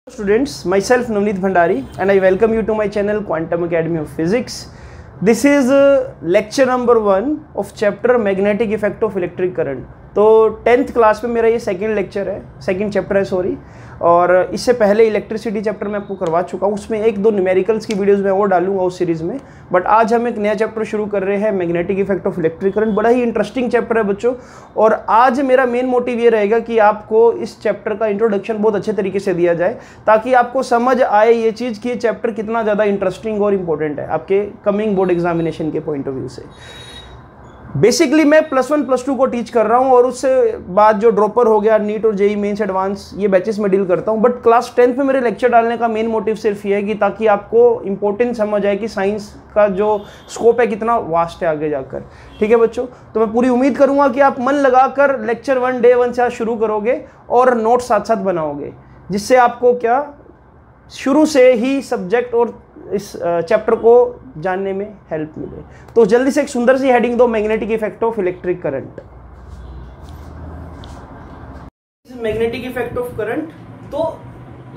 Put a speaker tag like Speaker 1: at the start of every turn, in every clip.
Speaker 1: Students, myself Navneet Bhandari and I welcome you to my channel Quantum Academy of Physics. This is lecture number 1 of chapter Magnetic Effect of Electric Current. तो 10th class में मेरा ये second chapter है sorry, और इससे पहले electricity chapter मैं आपको करवा चुका हूँ। उसमें एक दो न्यूमेरिकल्स की वीडियोस मैं और डालूंगा उस सीरीज़ में, बट आज हम एक नया चैप्टर शुरू कर रहे हैं magnetic effect of electric current. बड़ा ही इंटरेस्टिंग चैप्टर है बच्चों, और आज मेरा मेन मोटिव ये रहेगा कि आपको इस चैप्टर का इंट्रोडक्शन बहुत अच्छे तरीके से दिया जाए, ताकि आपको समझ आए ये चीज़ कि ये चैप्टर कितना ज़्यादा इंटरेस्टिंग और इम्पोर्टेंट है आपके कमिंग बोर्ड एग्जामिनेशन के पॉइंट ऑफ व्यू से। बेसिकली मैं +1 +2 को टीच कर रहा हूँ, और उससे बाद जो ड्रॉपर हो गया नीट और जेई मेंस एडवांस, ये बैचेस में डील करता हूँ। बट क्लास 10th में मेरे लेक्चर डालने का मेन मोटिव सिर्फ ये है कि ताकि आपको इंपॉर्टेंस समझ आए कि साइंस का जो स्कोप है कितना वास्ट है आगे जाकर। ठीक है बच्चों, तो मैं पूरी उम्मीद करूँगा कि आप मन लगाकर लेक्चर 1 डे 1 से आज शुरू करोगे और नोट साथ साथ बनाओगे, जिससे आपको क्या शुरू से ही सब्जेक्ट और इस चैप्टर को जानने में हेल्प मिले। तो जल्दी से एक सुंदर सी हेडिंग दो, magnetic effect of electric current. Magnetic effect of current. तो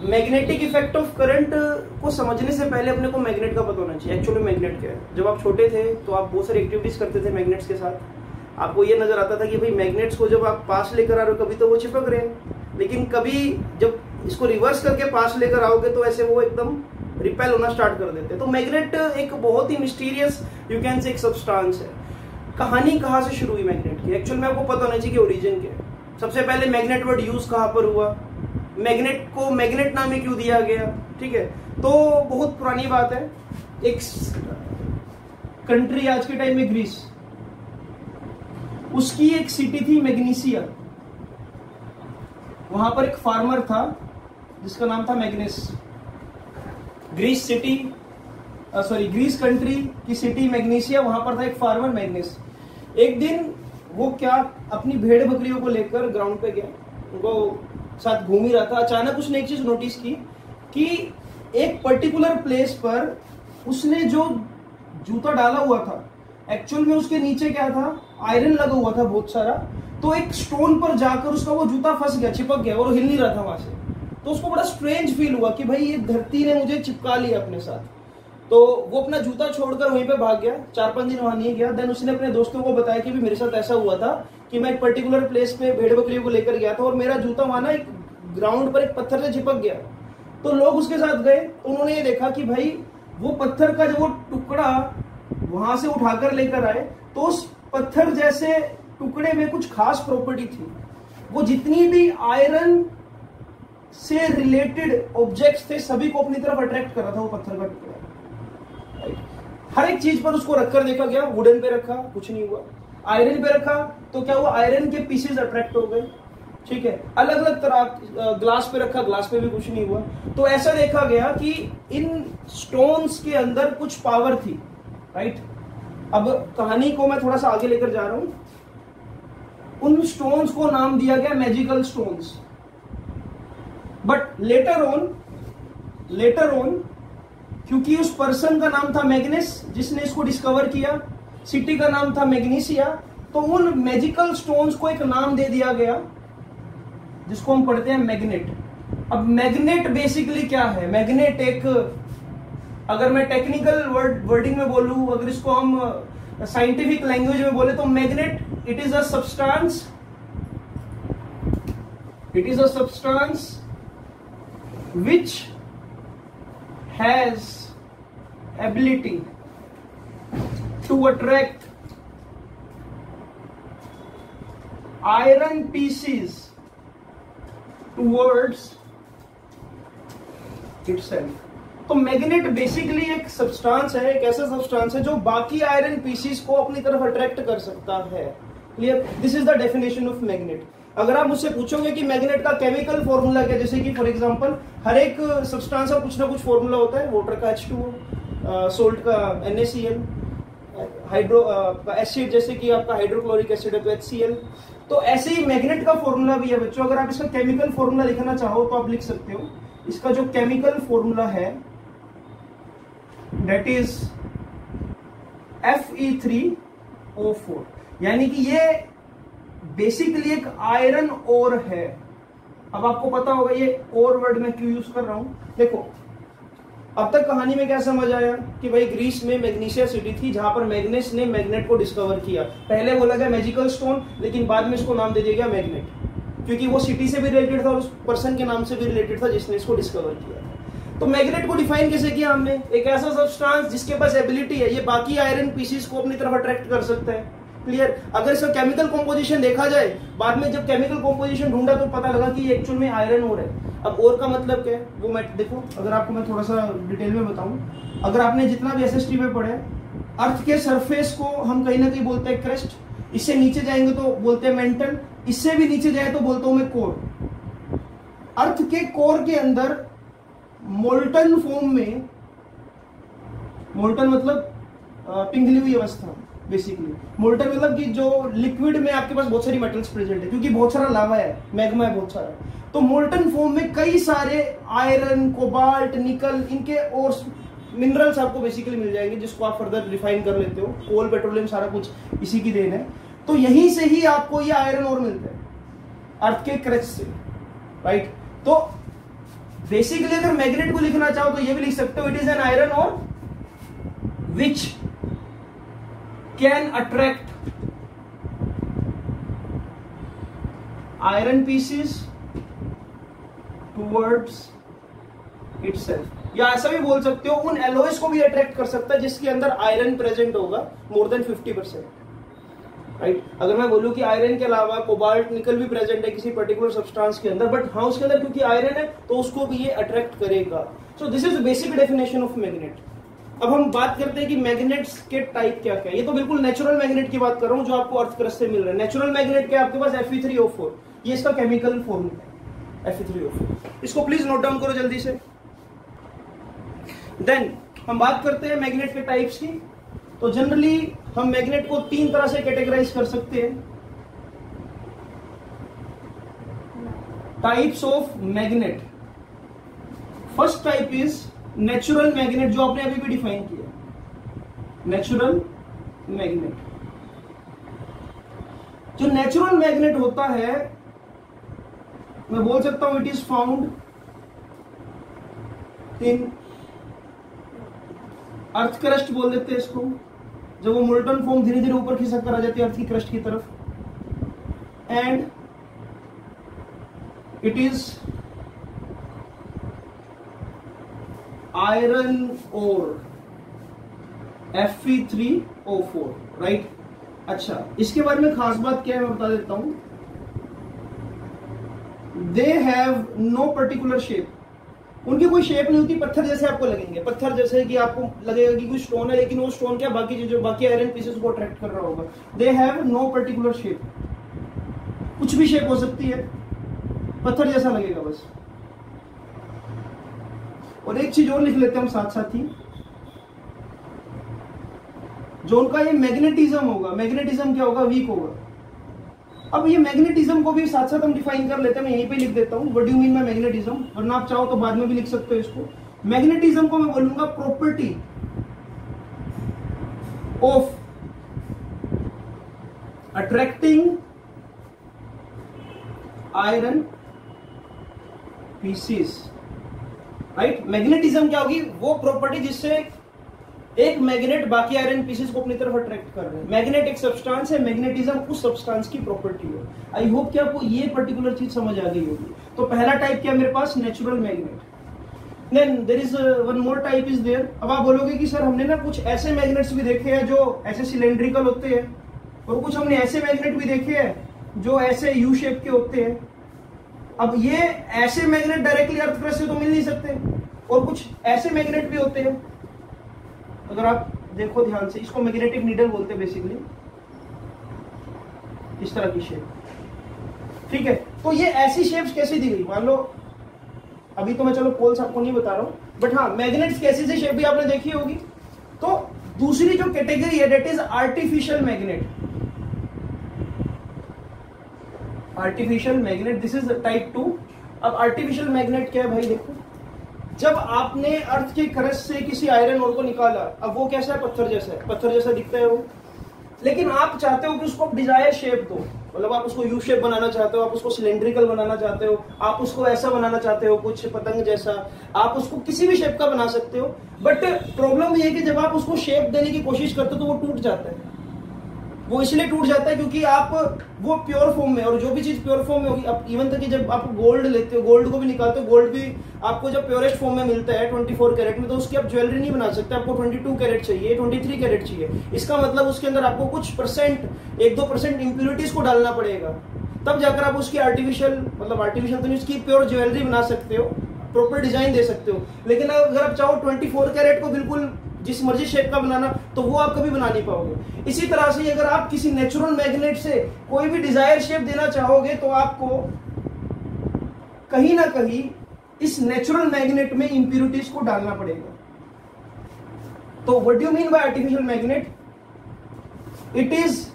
Speaker 1: मैग्नेटिक इफेक्ट ऑफ करंट को समझने से पहले अपने को मैग्नेट का पता होना चाहिए। एक्चुअली मैग्नेट क्या है? जब आप छोटे थे तो आप बहुत सारी एक्टिविटीज करते थे मैग्नेट्स के साथ। आपको ये नजर आता था कि भाई मैग्नेट्स को जब आप पास लेकर आ रहे हो कभी तो वो चिपक रहे हैं, लेकिन कभी जब इसको रिवर्स करके पास लेकर आओगे तो ऐसे वो एकदम रिपेल होना स्टार्ट कर देते हैं। तो मैग्नेट एक बहुत ही मिस्टीरियस यू कैन से एक सब्सटेंस है। कहानी कहाँ से शुरू हुई मैग्नेट की? एक्चुअल में आपको पता होना चाहिए कि ओरिजिन क्या है। सबसे पहले मैग्नेट वर्ड यूज कहाँ पर हुआ, मैग्नेट को मैग्नेट नाम क्यों दिया गया? ठीक है, तो बहुत पुरानी बात है। एक कंट्री आज के टाइम में ग्रीस, उसकी एक सिटी थी मैग्नीसिया। वहां पर एक फार्मर था जिसका नाम था मैग्नेस। ग्रीस कंट्री की सिटी मैग्नीसिया, वहां पर था एक फार्मर मैग्नेस। एक दिन वो क्या अपनी भेड़ बकरियों को लेकर ग्राउंड पे गया, उनको साथ घूम ही रहा था। अचानक उसने एक चीज नोटिस की कि एक पर्टिकुलर प्लेस पर उसने जो जूता डाला हुआ था एक्चुअल में उसके नीचे क्या था, आयरन लगा हुआ था बहुत सारा। तो एक स्टोन पर जाकर उसका वो जूता फंस गया, चिपक गया, और वो हिल नहीं रहा था वहां से। तो उसको बड़ा स्ट्रेंज फील हुआ कि भाई ये धरती ने मुझे चिपका लिया अपने साथ। तो वो अपना जूता छोड़कर वहीं पे भाग गया, 4-5 दिन वहां नहीं गया। देन उसने अपने दोस्तों को बताया कि भी मेरे साथ ऐसा हुआ था कि मैं एक पर्टिकुलर प्लेस पे भेड़ बकरियों को लेकर गया था और मेरा जूता वहां ना एक ग्राउंड पर एक पत्थर से चिपक गया। तो लोग उसके साथ गए तो उन्होंने ये देखा कि भाई वो पत्थर का जो वो टुकड़ा वहां से उठाकर लेकर आए, तो उस पत्थर जैसे टुकड़े में कुछ खास प्रॉपर्टी थी। वो जितनी भी आयरन से रिलेटेड ऑब्जेक्ट्स थे सभी को अपनी तरफ अट्रैक्ट कर रहा था वो पत्थर का टुकड़ा। हर एक चीज पर उसको रखकर देखा गया। वुडन पे रखा, कुछ नहीं हुआ। आयरन पे रखा तो क्या हुआ, आयरन के पीसेस अट्रैक्ट हो गए। ठीक है, अलग अलग तरह ग्लास पे रखा, ग्लास पे भी कुछ नहीं हुआ। तो ऐसा देखा गया कि इन स्टोन्स के अंदर कुछ पावर थी। राइट, अब कहानी को मैं थोड़ा सा आगे लेकर जा रहा हूं। उन स्टोन्स को नाम दिया गया magical stones. But later on क्योंकि उस पर्सन का नाम था मैग्नेस जिसने इसको डिस्कवर किया, सिटी का नाम था मैग्नीसिया, तो उन मैजिकल स्टोन्स को एक नाम दे दिया गया जिसको हम पढ़ते हैं मैग्नेट। अब मैग्नेट बेसिकली क्या है? मैग्नेट एक, अगर मैं टेक्निकल वर्डिंग में बोलूं, अगर इसको हम साइंटिफिक लैंग्वेज में बोले तो magnet it is a substance which has ability to attract iron pieces towards itself। तो मैग्नेट बेसिकली एक सब्सटेंस है, एक ऐसा सब्सटेंस है जो बाकी आयरन पीसीस को अपनी तरफ अट्रैक्ट कर सकता है। Clear? This is the definition of magnet. अगर आप मुझसे पूछोगे कि मैग्नेट का केमिकल फॉर्मूला क्या, जैसे कि फॉर एग्जांपल हर एक सब्सटेंस का कुछ ना कुछ फॉर्मूला होता है। वाटर का H2O, सोल्ट का NaCl, हाइड्रो एसिड जैसे कि आपका हाइड्रोक्लोरिक एसिड है तो HCl। तो ऐसे ही मैग्नेट का फॉर्मूला भी है बच्चों। अगर आप इसका केमिकल फॉर्मूला लिखना चाहो तो आप लिख सकते हो। इसका जो केमिकल फॉर्मूला है दैट इज Fe3O4, यानी कि ये बेसिकली एक आयरन ओर है। अब आपको पता होगा ये और वर्ड मैं क्यों यूज कर रहा हूं। देखो अब तक कहानी में क्या समझ आया कि भाई ग्रीस में मैग्नीशिया सिटी थी जहां पर मैग्नेस ने मैग्नेट को डिस्कवर किया। पहले बोला गया मैजिकल स्टोन, लेकिन बाद में इसको नाम दे दिया गया मैग्नेट, क्योंकि वो सिटी से भी रिलेटेड था और उस पर्सन के नाम से भी रिलेटेड था जिसने इसको डिस्कवर किया। तो मैग्नेट को डिफाइन कैसे किया हमने, एक ऐसा सब्सटेंस जिसके पास एबिलिटी है ये बाकी आयरन पीसेस को अपनी तरफ अट्रैक्ट कर सकता है। क्लियर। अगर इसका केमिकल कॉम्पोजिशन देखा जाए, बाद में जब केमिकल कॉम्पोजिशन ढूंढा तो पता लगा कि ये एक्चुअल में आयरन ओर है। अब ओर का मतलब क्या है वो मैं देखो, अगर आपको मैं थोड़ा सा डिटेल में बताऊं, अगर आपने जितना भी एसएसटी में पढ़ा है, अर्थ के सरफेस को हम कहीं ना कहीं बोलते हैं क्रस्ट, इससे नीचे जाएंगे तो बोलते हैं मेंटल, इससे भी नीचे जाए तो बोलता हूं मैं कोर। अर्थ के कोर के अंदर मोल्टन फॉर्म में, मोल्टन मतलब पिघली हुई अवस्था, बेसिकली मोल्टन मतलब कि जो लिक्विड में आपके पास बहुत सारी मेटल्स प्रेजेंट है, क्योंकि बहुत सारा लावा है, मैग्मा है बहुत सारा, तो मोल्टन फॉर्म में कई सारे आयरन, कोबाल्ट, निकल, इनके और मिनरल्स आपको बेसिकली मिल जाएंगे, जिसको आप फर्दर रिफाइन कर लेते हो। कोल, पेट्रोलियम सारा कुछ इसी की देन है। तो यहीं से ही आपको ये आयरन और मिलता है, अर्थ के क्रस्ट से, राइट। तो बेसिकली अगर मैग्नेट को लिखना चाहो तो ये भी लिख सकते हो, इट इज एन आयरन और which can attract iron pieces towards itself, या ऐसा भी बोल सकते हो उन एलॉयज को भी अट्रैक्ट कर सकता है जिसके अंदर आयरन प्रेजेंट होगा मोर देन 50%, राइट। अगर मैं बोलूं कि आयरन के अलावा कोबाल्ट, निकल भी प्रेजेंट है किसी पर्टिकुलर सब्सटेंस के अंदर, बट हाँ उसके अंदर क्योंकि आयरन है तो उसको भी ये अट्रैक्ट करेगा। So this is basic definition of magnet. अब हम बात करते हैं कि मैग्नेट्स के टाइप क्या क्या है। ये तो बिल्कुल नेचुरल मैग्नेट की बात कर रहा हूं जो आपको अर्थ क्रस्ट से मिल रहा है। नेचुरल मैग्नेट क्या आपके पास Fe3O4, ये इसका केमिकल फॉर्मूला है Fe3O4, इसको प्लीज नोट डाउन करो जल्दी से। देन हम बात करते हैं मैग्नेट के टाइप्स की। तो जनरली हम मैग्नेट को 3 तरह से कैटेगराइज कर सकते हैं। Types of magnet. First type is natural magnet, जो आपने अभी भी डिफाइन किया, नेचुरल मैग्नेट। जो नेचुरल मैग्नेट होता है मैं बोल सकता हूं it is found in earth crust, बोल देते हैं इसको, जब वो मोल्टन फॉर्म धीरे धीरे ऊपर खिसक कर आ जाती है अर्थ की क्रस्ट की तरफ, and it is iron ore Fe3O4, right. अच्छा, इसके बारे में खास बात क्या है मैं बता देता हूं। They have no particular shape, उनकी कोई शेप नहीं होती, पत्थर जैसे आपको लगेंगे, पत्थर जैसे कि आपको लगेगा कि कोई स्टोन है, लेकिन वो स्टोन क्या बाकी चीजों, बाकी आयरन पीसेस को अट्रैक्ट कर रहा होगा। They have no particular shape, कुछ भी शेप हो सकती है, पत्थर जैसा लगेगा बस। और एक चीज और लिख लेते हैं हम साथ साथ ही, जो उनका ये मैग्नेटिज्म होगा, मैग्नेटिज्म क्या होगा, वीक होगा। अब ये मैग्नेटिज्म को भी साथ साथ हम डिफाइन कर लेते हैं, मैं यहीं पे लिख देता हूं, what do you mean by magnetism, वरना आप चाहो तो बाद में भी लिख सकते हो इसको। मैग्नेटिज्म को मैं बोलूंगा property of attracting iron pieces, right. Magnetism क्या होगी, वो प्रॉपर्टी जिससे एक मैग्नेट बाकी आयरन पीसेस को अपनी तरफ अट्रैक्ट कर रहे हैं। मैग्नेट एक सब्सटेंस है, मैग्नेटिज्म उस सब्सटेंस की प्रॉपर्टी है। आई होप कि आपको ये पर्टिकुलर चीज समझ आ गई होगी। तो पहला टाइप क्या मेरे पास, natural magnet. Then there is one more type is there. अब आप बोलोगे कि सर हमने ना कुछ ऐसे मैग्नेट्स भी देखे हैं जो ऐसे सिलेंड्रिकल होते हैं, और कुछ हमने ऐसे मैग्नेट भी देखे हैं जो ऐसे यू शेप के होते हैं। अब ये ऐसे मैग्नेट डायरेक्टली अर्थ क्रस्ट से तो मिल नहीं सकते, और कुछ ऐसे मैग्नेट भी होते हैं, अगर आप देखो ध्यान से, इसको मैग्नेटिक नीडल बोलते हैं बेसिकली, इस तरह की शेप, ठीक है। तो ये ऐसी शेप्स कैसे दी गई, मान लो अभी तो मैं चलो पोल्स आपको नहीं बता रहा हूं, बट हाँ मैग्नेट्स कैसी सी शेप भी आपने देखी होगी। तो दूसरी जो कैटेगरी है that is artificial magnet. Artificial magnet, this is type 2। अब आर्टिफिशियल मैग्नेट क्या है भाई, देखो जब आपने अर्थ के क्रस्ट से किसी आयरन ओर को निकाला, अब वो कैसा है, पत्थर जैसा है, पत्थर जैसा दिखता है वो, लेकिन आप चाहते हो कि उसको डिजायर शेप दो। मतलब आप उसको यू शेप बनाना चाहते हो, आप उसको सिलेंड्रिकल बनाना चाहते हो, आप उसको ऐसा बनाना चाहते हो कुछ पतंग जैसा, आप उसको किसी भी शेप का बना सकते हो। बट प्रॉब्लम ये है कि जब आप उसको शेप देने की कोशिश करते हो तो वो टूट जाता है। वो इसलिए टूट जाता है क्योंकि आप वो प्योर फॉर्म में, और जो भी चीज प्योर फॉर्म में होगी, अब इवन तक कि जब आप गोल्ड लेते हो, गोल्ड को भी निकालते हो, गोल्ड भी आपको जब प्योरेस्ट फॉर्म में मिलता है 24 कैरेट में, तो उसकी आप ज्वेलरी नहीं बना सकते, आपको 22 कैरेट चाहिए, 23 कैरेट चाहिए। इसका मतलब उसके अंदर आपको कुछ परसेंट, 1-2% इंप्यूरिटीज को डालना पड़ेगा, तब जाकर आप उसकी आर्टिफिशियल, मतलब आर्टिफिशियल तो नहीं, उसकी प्योर ज्वेलरी बना सकते हो, प्रॉपर डिजाइन दे सकते हो। लेकिन अगर आप चाहो 24 कैरेट को बिल्कुल जिस मर्जी शेप का बनाना, तो वो आप कभी बना नहीं पाओगे। इसी तरह से अगर आप किसी नेचुरल मैग्नेट से कोई भी डिजायर शेप देना चाहोगे, तो आपको कहीं ना कहीं इस नेचुरल मैग्नेट में इंप्यूरिटीज को डालना पड़ेगा। तो what do you mean by artificial magnet? It is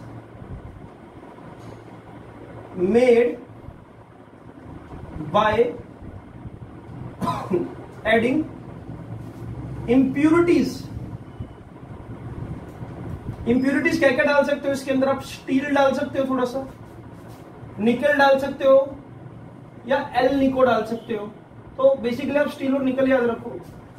Speaker 1: made by adding impurities. Impurities क्या क्या डाल सकते हो इसके अंदर? आप स्टील डाल सकते हो, थोड़ा सा निकल डाल सकते हो, या एल निको डाल सकते हो। तो बेसिकली आप स्टील और निकल याद रखो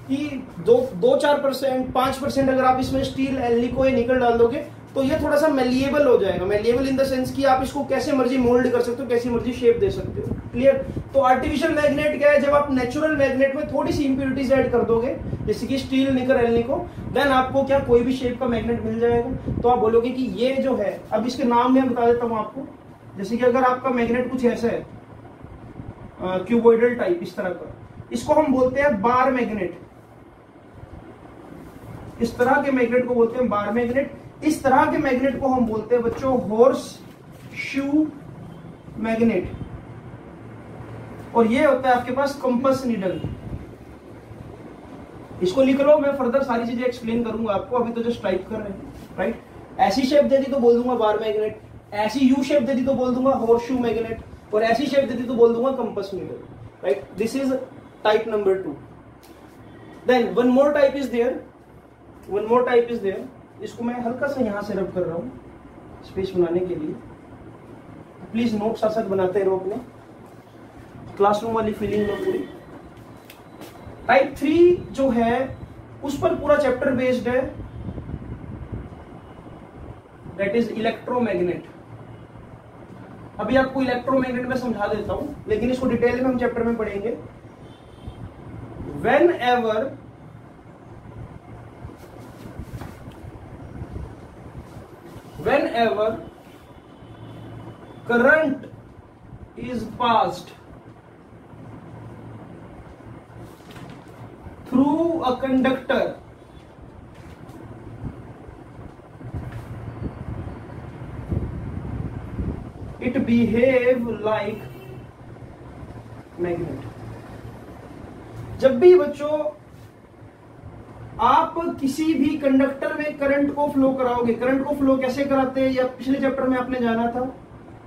Speaker 1: कि 2-4%, 5% अगर आप इसमें स्टील, एल निको या निकल डाल दोगे तो ये थोड़ा सा मेलिएबल हो जाएगा। मेलिएबल इन द सेंस कि आप इसको कैसे मर्जी मोल्ड कर सकते हो, कैसी मर्जी शेप दे सकते हो। क्लियर? तो आर्टिफिशियल मैग्नेट क्या है? जब आप नेचुरल मैग्नेट में थोड़ी सी इंप्यूरिटीज ऐड कर दोगे, जैसे कि स्टील, निकल, एल निको, देन आपको क्या कोई भी शेप का मैग्नेट मिल जाएगा। तो आप बोलोगे कि ये जो है, अब इसके नाम में बता देता हूं आपको। जैसे कि अगर आपका मैग्नेट कुछ ऐसा है, क्यूबॉइडल टाइप इस तरह का, इसको हम बोलते हैं बार मैग्नेट। इस तरह के मैग्नेट को बोलते हैं बार मैग्नेट। इस तरह के मैग्नेट को हम बोलते हैं बच्चों हॉर्स शू मैग्नेट। और ये होता है आपके पास कंपास नीडल। इसको लिख लो, मैं फर्दर सारी चीजें एक्सप्लेन करूंगा आपको, अभी तो जस्ट टाइप कर रहे हैं, राइट? ऐसी शेप दे दी तो बोल दूंगा बार मैग्नेट, ऐसी यू शेप दे दी तो बोल दूंगा हॉर्स शू मैग्नेट, और ऐसी शेप दे दी तो बोल दूंगा compass needle, right? This is type number 2। Then one more type is there, इसको मैं हल्का सा यहां से रब कर रहा हूं स्पेस बनाने के लिए। प्लीज नोट साथ साथ बनाते रहो, अपने क्लासरूम वाली फीलिंग लो पूरी। टाइप 3 जो है उस पर पूरा चैप्टर बेस्ड है, दैट इज इलेक्ट्रोमैग्नेट। अभी आपको इलेक्ट्रोमैग्नेट में समझा देता हूं, लेकिन इसको डिटेल में हम चैप्टर में पढ़ेंगे। whenever current is passed through a conductor, it behave like magnet। जब भी बच्चों आप किसी भी कंडक्टर में करंट को फ्लो कराओगे, करंट को फ्लो कैसे कराते हैं, या पिछले चैप्टर में आपने जाना था,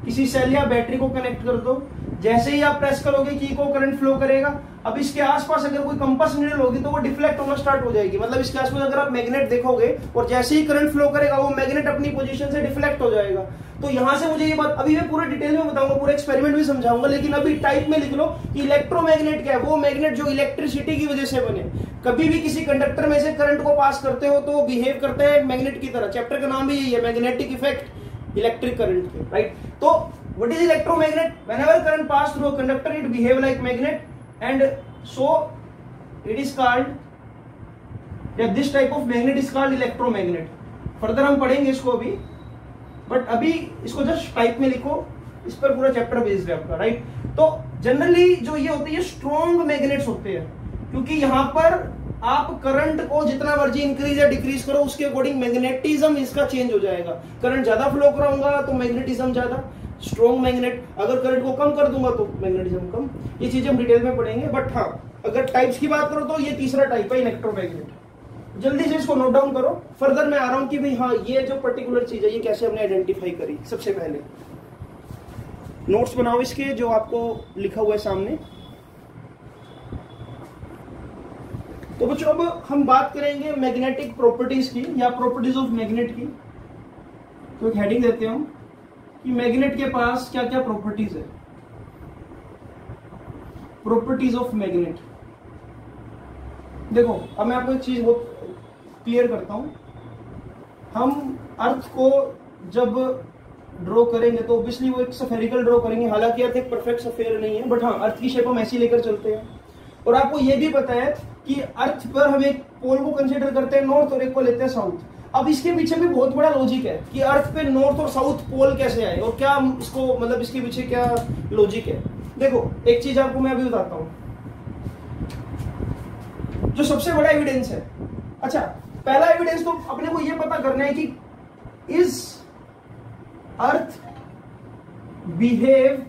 Speaker 1: किसी सेल या बैटरी को कनेक्ट कर दो, जैसे ही आप प्रेस करोगे की को करंट फ्लो करेगा। अब इसके आसपास अगर कोई कंपास नीडल होगी तो वो डिफ्लेक्ट होना स्टार्ट हो जाएगी। मतलब इसके आसपास अगर आप मैग्नेट देखोगे और जैसे ही करंट फ्लो करेगा वो मैग्नेट अपनी पोजीशन से डिफ्लेक्ट हो जाएगा। तो यहां से मुझे ये बात, अभी मैं पूरा डिटेल में बताऊंगा, पूरा एक्सपेरिमेंट भी समझाऊंगा, लेकिन अभी टाइप में लिख लो कि इलेक्ट्रोमैग्नेट क्या है? वो मैग्नेट जो इलेक्ट्रिसिटी की वजह से बने। कभी भी किसी कंडक्टर में से करंट को पास करते हो तो वो बिहेव करते हैं मैग्नेट की तरह। चैप्टर का नाम भी यही है, मैग्नेटिक इफेक्ट इलेक्ट्रिक करंट के, राइट? तो what is electromagnet? Whenever current pass through a conductor it behave like magnet, and so it is called, this type of magnet is called electromagnet. Further हम पढ़ेंगे इसको अभी, but अभी इसको just type में लिखो, इस पर पूरा चैप्टर बेस्ड है आपका, राइट? तो जनरली जो ये होते हैं स्ट्रॉन्ग मैग्नेट्स होते हैं, क्योंकि यहां पर आप करंट को जितना मर्जी इंक्रीज या डिक्रीज करो उसके अकॉर्डिंग मैग्नेटिज्म इसका चेंज हो जाएगा। करंट ज्यादा फ्लो कराऊंगा तो मैग्नेटिज्म ज्यादा, स्ट्रॉन्ग मैग्नेट। अगर करंट को कम कर दूंगा तो मैग्नेटिज्म कम। ये चीजें हम डिटेल में पढ़ेंगे, बट हाँ अगर टाइप्स की बात करो तो ये तीसरा टाइप है इलेक्ट्रोमैग्नेट। जल्दी से इसको नोट डाउन करो, फर्दर मैं आ रहा हूं कि भाई हाँ ये जो पर्टिकुलर चीज है ये कैसे हमने आइडेंटिफाई करी। सबसे पहले नोट्स बनाओ इसके, जो आपको लिखा हुआ है सामने। तो बच्चों अब हम बात करेंगे मैग्नेटिक प्रॉपर्टीज की, या प्रॉपर्टीज ऑफ मैग्नेट की। तो एक हेडिंग देते हैं हम कि मैग्नेट के पास क्या क्या प्रॉपर्टीज है। Properties of magnet. देखो अब मैं आपको एक चीज बहुत क्लियर करता हूं। हम अर्थ को जब ड्रॉ करेंगे तो ऑब्वियसली वो एक स्फेरिकल ड्रॉ करेंगे, हालांकि अर्थ एक परफेक्ट स्फेयर नहीं है, बट हाँ अर्थ की शेप हम ऐसी लेकर चलते हैं। और आपको ये भी पता है कि अर्थ पर हम एक पोल को कंसीडर करते हैं नॉर्थ और एक को लेते हैं साउथ। अब इसके पीछे भी बहुत बड़ा लॉजिक है कि अर्थ पे नॉर्थ और साउथ पोल कैसे आए और क्या इसको मतलब इसके पीछे क्या लॉजिक है। देखो एक चीज आपको मैं अभी बताता हूं, जो सबसे बड़ा एविडेंस है। अच्छा पहला एविडेंस तो अपने को यह पता करना है कि is earth behave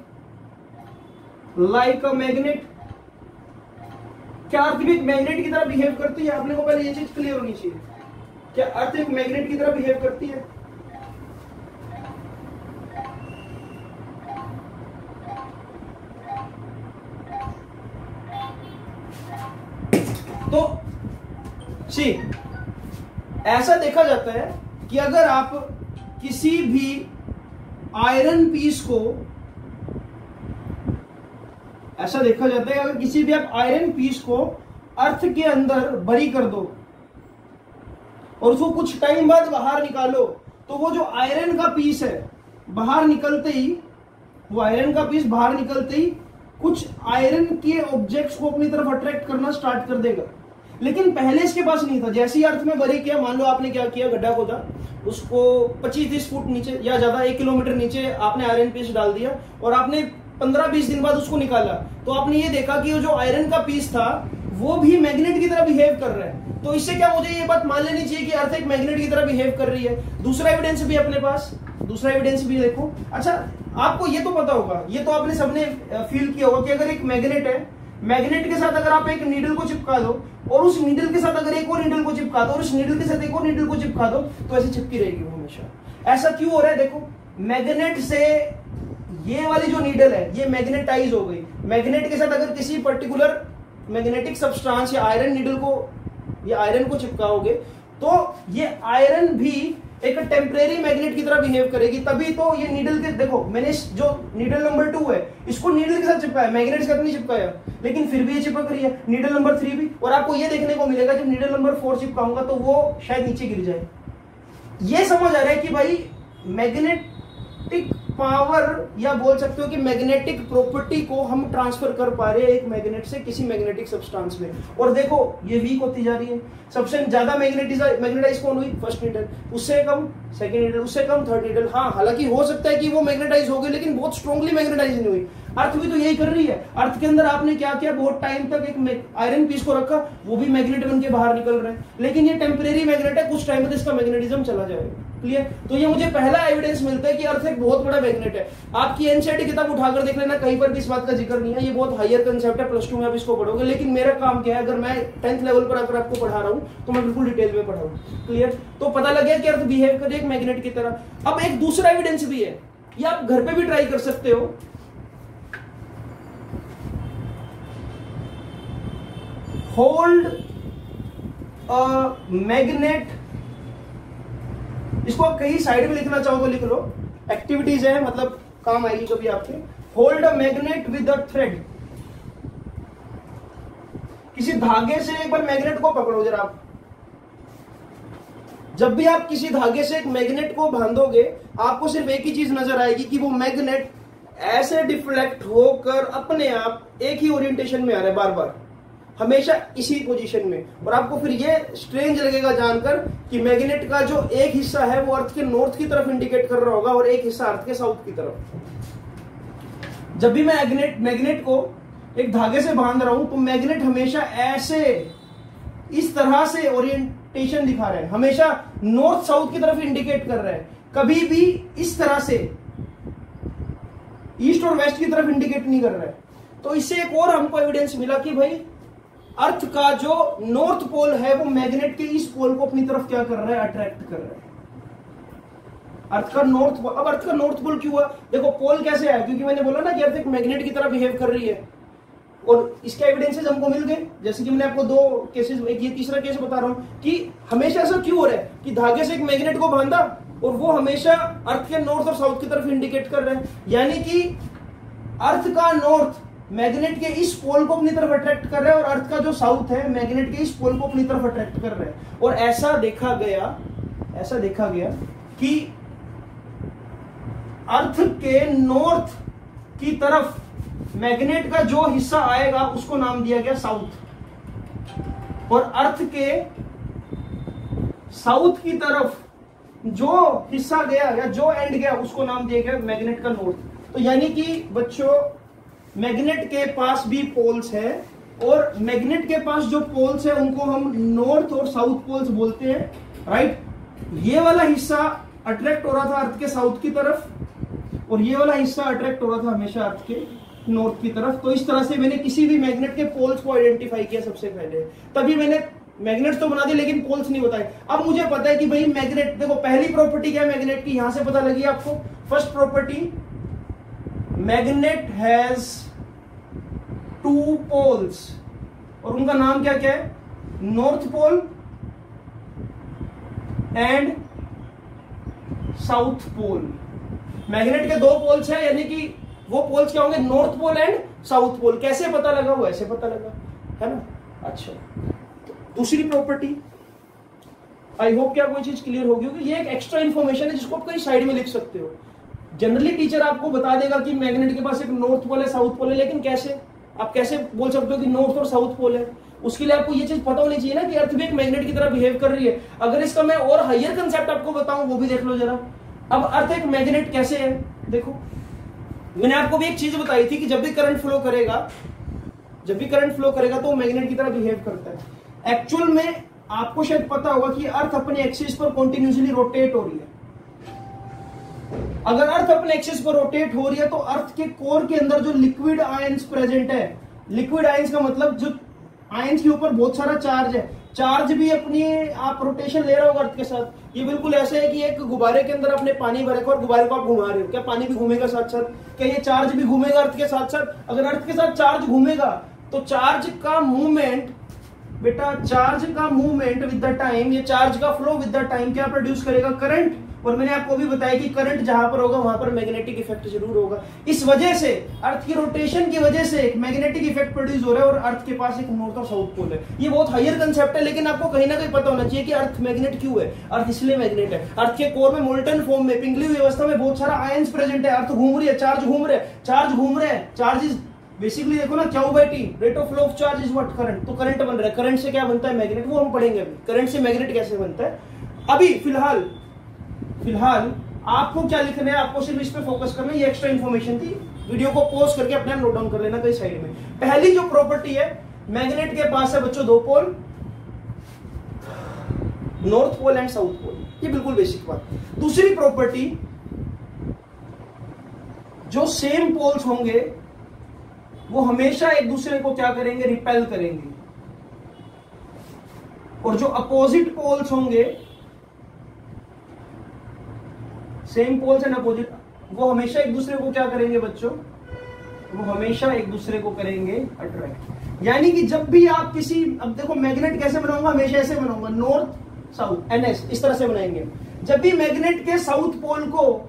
Speaker 1: like a magnet. क्या अर्थ भी एक मैग्नेट की तरह बिहेव करती है? अपने को पहले ये चीज क्लियर होनी चाहिए। क्या अर्थ एक मैग्नेट की तरह बिहेव करती है? तो सी ऐसा देखा जाता है कि अगर आप किसी भी आयरन पीस को, ऐसा देखा जाता है अगर किसी भी आप आयरन पीस को अर्थ के अंदर बरी कर दो और उसको कुछ टाइम बाद बाहर निकालो, तो वो जो आयरन का पीस है बाहर निकलते ही, वो आयरन का पीस बाहर निकलते ही कुछ आयरन के ऑब्जेक्ट्स को अपनी तरफ अट्रैक्ट करना स्टार्ट कर देगा। लेकिन पहले इसके पास नहीं था। जैसे ही अर्थ में बरी किया, मान लो आपने क्या किया, गड्ढा खोदा, उसको 25-30 फुट नीचे या ज्यादा 1 किलोमीटर नीचे आपने आयरन पीस डाल दिया और आपने 15-20 दिन बाद उसको निकाला, तो आपने ये देखा कि वो जो आयरन का पीस था वो भी मैग्नेट की तरह बिहेव कर रहा है। तो इससे क्या मुझे ये बात मान लेनी चाहिए कि अर्थ एक मैग्नेट की तरह बिहेव कर रही है। दूसरा एविडेंस भी अपने पास, दूसरा एविडेंस भी देखो। अच्छा आपको ये तो पता होगा, ये तो आपने सबने फील किया होगा कि अगर एक मैग्नेट है, मैग्नेट के साथ अगर आप एक नीडल को चिपका दो और उस नीडल के साथ अगर एक और नीडल को चिपका दो और उस नीडल के साथ एक और नीडल को चिपका दो, तो ऐसे चिपकी रहेगी वो हमेशा। ऐसा क्यों हो रहा है? देखो मैग्नेट से ये वाली जो नीडल है ये मैग्नेटाइज हो गई। मैग्नेट के साथ अगर किसी पर्टिकुलर मैग्नेटिक सब्सटेंस या आयरन नीडल को या आयरन को चिपकाओगे तो ये आयरन भी एक टेम्परेरी मैग्नेट की तरह बिहेव करेगी। तभी तो ये नीडल के, देखो मैंने जो नीडल नंबर 2 है इसको नीडल के साथ चिपकाया, मैग्नेट के साथ नहीं चिपकाया, लेकिन फिर भी ये चिपक रही है। नीडल नंबर 3 भी। और आपको ये देखने को मिलेगा जब नीडल नंबर 4 चिपकाऊंगा तो वो शायद नीचे गिर जाए। ये समझ आ रहा है कि भाई मैग्नेटिक पावर या बोल सकते हो कि मैग्नेटिक प्रॉपर्टी को हम ट्रांसफर कर पा रहे हैं एक मैग्नेट से किसी मैग्नेटिक सब्सटेंस में। और देखो ये वीक होती जा रही है। सबसे ज्यादा मैग्नेटाइज कौन हुई? फर्स्ट नीडल, उससे कम सेकंड नीडल, उससे कम थर्ड नीडल। हाँ हालांकि हो सकता है कि वो मैग्नेटाइज हो गई लेकिन बहुत स्ट्रांगली मैग्नेटाइज नहीं हुई। अर्थ भी तो यही कर रही है। अर्थ के अंदर आपने क्या किया, बहुत टाइम तक एक आयरन पीस को रखा, वो भी मैग्नेट बन के बाहर निकल रहे हैं, लेकिन ये टेम्परेरी मैग्नेट है, कुछ टाइम बाद इसका मैग्नेटिज्म चला जाएगा। क्लियर? तो ये मुझे पहला एविडेंस मिलता है कि अर्थ एक बहुत बड़ा मैग्नेट है। आपकी एनसीईआरटी किताब उठाकर देख लेना, कहीं पर भी इस बात का जिक्र नहीं है। ये बहुत हायर कंसेप्ट है, प्लस 2 में आप इसको पढ़ोगे। लेकिन मेरा काम क्या है, अगर मैं 10th लेवल पर अगर आपको पढ़ा रहा हूं तो मैं बिल्कुल डिटेल में पढ़ाऊं। क्लियर? तो पता लग गया कि अर्थ बिहेव करे एक मैग्नेट की तरह। अब एक दूसरा एविडेंस भी है, ये आप घर पे भी ट्राई कर सकते हो। होल्ड अ मैग्नेट, इसको आप कहीं साइड में लिखना चाहो तो लिख लो, एक्टिविटीज है मतलब काम आएगी कभी आपके। Hold a magnet with a thread, किसी धागे से एक बार मैग्नेट को पकड़ो जरा आप। जब भी आप किसी धागे से एक मैग्नेट को बांधोगे आपको सिर्फ एक ही चीज नजर आएगी कि वो मैग्नेट ऐसे डिफ्लेक्ट होकर अपने आप एक ही ओरिएंटेशन में आ रहा है, बार बार हमेशा इसी पोजीशन में। और आपको फिर ये स्ट्रेंज लगेगा जानकर कि मैग्नेट का जो एक हिस्सा है वो अर्थ के नॉर्थ की तरफ इंडिकेट कर रहा होगा और एक हिस्सा अर्थ के साउथ की तरफ। जब भी मैं मैग्नेट को एक धागे से बांध रहा हूं तो मैग्नेट हमेशा ऐसे इस तरह से ओरिएंटेशन दिखा रहा है, हमेशा नॉर्थ साउथ की तरफ इंडिकेट कर रहा है, कभी भी इस तरह से ईस्ट और वेस्ट की तरफ इंडिकेट नहीं कर रहा है। तो इससे एक और हमको एविडेंस मिला कि भाई अर्थ का जो नॉर्थ पोल है वो मैग्नेट के इस पोल को अपनी तरफ क्या कर रहा है, अट्रैक्ट कर रहा है। अर्थ का नॉर्थ पोल, अब अर्थ का नॉर्थ पोल क्यों हुआ? देखो पोल कैसे आया, क्योंकि मैंने बोला ना कि अर्थ एक मैग्नेट की तरह बिहेव कर रही है और इसके एविडेंसेस हमको मिल गए। जैसे कि मैंने आपको 2 केसेस, एक ये तीसरा केस बता रहा हूं कि हमेशा ऐसा क्यों हो रहा है कि धागे से एक मैग्नेट को बांधा और वो हमेशा अर्थ के नॉर्थ और साउथ की तरफ इंडिकेट कर रहा है, यानी कि अर्थ का नॉर्थ मैग्नेट के इस पोल को अपनी तरफ अट्रैक्ट कर रहा है और अर्थ का जो साउथ है मैग्नेट के इस पोल को अपनी तरफ अट्रैक्ट कर रहा है। और ऐसा देखा गया कि अर्थ के नॉर्थ की तरफ मैग्नेट का जो हिस्सा आएगा उसको नाम दिया गया साउथ, और अर्थ के साउथ की तरफ जो हिस्सा गया या जो एंड गया उसको नाम दिया गया मैग्नेट का नॉर्थ। तो यानी कि बच्चों मैग्नेट के पास भी पोल्स है, और मैग्नेट के पास जो पोल्स है उनको हम नॉर्थ और साउथ पोल्स बोलते हैं, राइट। ये वाला हिस्सा अट्रैक्ट हो रहा था अर्थ के साउथ की तरफ, और ये वाला हिस्सा अट्रैक्ट हो रहा था हमेशा अर्थ के नॉर्थ की तरफ। तो इस तरह से मैंने किसी भी मैग्नेट के पोल्स को आइडेंटिफाई किया सबसे पहले, तभी मैंने मैग्नेट्स तो बना दिए लेकिन पोल्स नहीं बताए। अब मुझे पता है कि भाई मैग्नेट, देखो पहली प्रॉपर्टी क्या है मैग्नेट की, यहां से पता लगी आपको। First property, magnet has two poles, और उनका नाम क्या क्या है, north pole and south pole. Magnet के दो पोल्स हैं, यानी कि वो पोल्स क्या होंगे, north pole and south pole. कैसे पता लगा, वो ऐसे पता लगा, है ना। अच्छा, दूसरी प्रॉपर्टी, आई होप कि आपको ये चीज क्लियर होगी, क्योंकि ये एक एक्स्ट्रा इन्फॉर्मेशन है जिसको आप कहीं साइड में लिख सकते हो। जनरली टीचर आपको बता देगा कि मैग्नेट के पास एक नॉर्थ पोल है साउथ पोल है, लेकिन कैसे, आप कैसे बोल सकते हो कि नॉर्थ और साउथ पोल है। उसके लिए आपको ये चीज पता होनी चाहिए ना कि अर्थ भी एक मैग्नेट की तरह बिहेव कर रही है। अगर इसका मैं और हायर कंसेप्ट आपको बताऊं वो भी देख लो जरा। अब अर्थ एक मैग्नेट कैसे है, देखो मैंने आपको भी एक चीज बताई थी कि जब भी करंट फ्लो करेगा तो मैग्नेट की तरह बिहेव करता है। एक्चुअल में आपको शायद पता होगा कि अर्थ अपने एक्सिस पर कॉन्टिन्यूसली रोटेट हो रही है। अगर अर्थ अपने एक्सिस पर रोटेट हो रही है तो अर्थ के कोर के अंदर जो लिक्विड आयंस प्रेजेंट है, लिक्विड आयंस का मतलब जो आयंस के ऊपर बहुत सारा चार्ज है, चार्ज भी अपनी आप रोटेशन ले रहे हो अर्थ के साथ। ये बिल्कुल ऐसे है कि एक गुब्बारे के अंदर आपने पानी भर रखा और गुब्बारे को आप घुमा रहे हो, क्या पानी भी घूमेगा साथ साथ, क्या ये चार्ज भी घूमेगा अर्थ के साथ साथ। अगर अर्थ के साथ चार्ज घूमेगा तो चार्ज का मूवमेंट, बेटा चार्ज का मूवमेंट विद द टाइम, ये चार्ज का फ्लो विद द टाइम क्या प्रोड्यूस करेगा, करंट। और मैंने आपको भी बताया कि करंट जहां पर होगा वहां पर मैग्नेटिक इफेक्ट जरूर होगा। इस वजह से अर्थ की रोटेशन की वजह से एक मैग्नेटिक इफेक्ट प्रोड्यूस हो रहा है और अर्थ के पास एक नॉर्थ और साउथ पोल है। ये बहुत हायर कंसेप्ट है, लेकिन आपको कहीं ना कहीं पता होना चाहिए कि अर्थ मैग्नेट क्यों है। अर्थ इसलिए मैग्नेट है, अर्थ के कोर में मोल्टन फॉर्म में पिघली हुई अवस्था में बहुत सारा आयंस प्रेजेंट है। अर्थ घूम रही है, चार्ज घूम रहे हैं, चार्ज इज बेसिकली देखो ना Q by T, rate of flow of charge is what, current. तो करंट बन रहा है, करंट से क्या बनता है, मैग्नेट, वो हम पढ़ेंगे अभी करंट से मैग्नेट कैसे बनता है। अभी फिलहाल आपको क्या लिखना है, आपको सिर्फ इस पे फोकस करना है। ये एक्स्ट्रा इन्फॉर्मेशन थी, वीडियो को पॉज करके अपने नोट डाउन कर लेना कहीं साइड में। पहली जो प्रॉपर्टी है, मैग्नेट के पास है बच्चों दो pole, north pole and south pole, ये बिल्कुल बेसिक बात। दूसरी प्रॉपर्टी, जो सेम पोल्स होंगे वो हमेशा एक दूसरे को क्या करेंगे, रिपेल करेंगे, और जो अपोजिट पोल्स होंगे, सेम पोल्स एंड अपोजिट, वो हमेशा एक दूसरे को क्या करेंगे बच्चों, वो हमेशा एक दूसरे को करेंगे अट्रैक्ट। यानी कि जब भी आप किसी, अब देखो मैग्नेट कैसे बनाऊंगा, हमेशा ऐसे बनाऊंगा, नॉर्थ साउथ NS इस तरह से बनाएंगे। जब भी मैग्नेट के साउथ पोल को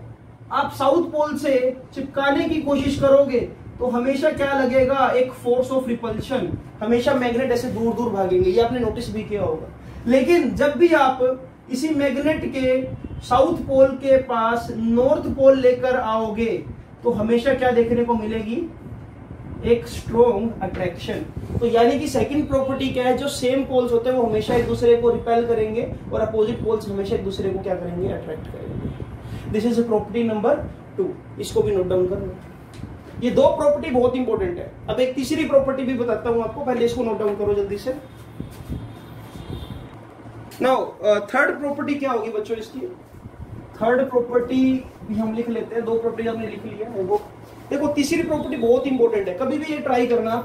Speaker 1: आप साउथ पोल से चिपकाने की कोशिश करोगे तो हमेशा क्या लगेगा, एक फोर्स ऑफ रिपल्शन, हमेशा मैग्नेट ऐसे दूर दूर भागेंगे, ये आपने नोटिस भी किया होगा। लेकिन जब भी आप इसी मैग्नेट के साउथ पोल के पास नॉर्थ पोल लेकर आओगे तो हमेशा क्या देखने को मिलेगी, एक स्ट्रॉन्ग अट्रैक्शन। तो यानी कि सेकंड प्रॉपर्टी क्या है, जो सेम पोल्स होते हैं वो हमेशा एक दूसरे को रिपेल करेंगे और अपोजिट पोल्स हमेशा एक दूसरे को क्या करेंगे, अट्रैक्ट करेंगे। दिस इज प्रॉपर्टी नंबर 2, इसको भी नोट डाउन कर लो। ये दो प्रॉपर्टी बहुत इंपॉर्टेंट है। अब एक तीसरी प्रॉपर्टी भी बताता हूं आपको, पहले इसको नोट डाउन करो जल्दी से। नाउ थर्ड प्रॉपर्टी क्या होगी बच्चों इसकी, थर्ड प्रॉपर्टी भी हम लिख लेते हैं, दो प्रॉपर्टी हमने लिख लिया है। वो देखो तीसरी प्रॉपर्टी बहुत इंपॉर्टेंट है। कभी भी ये ट्राई करना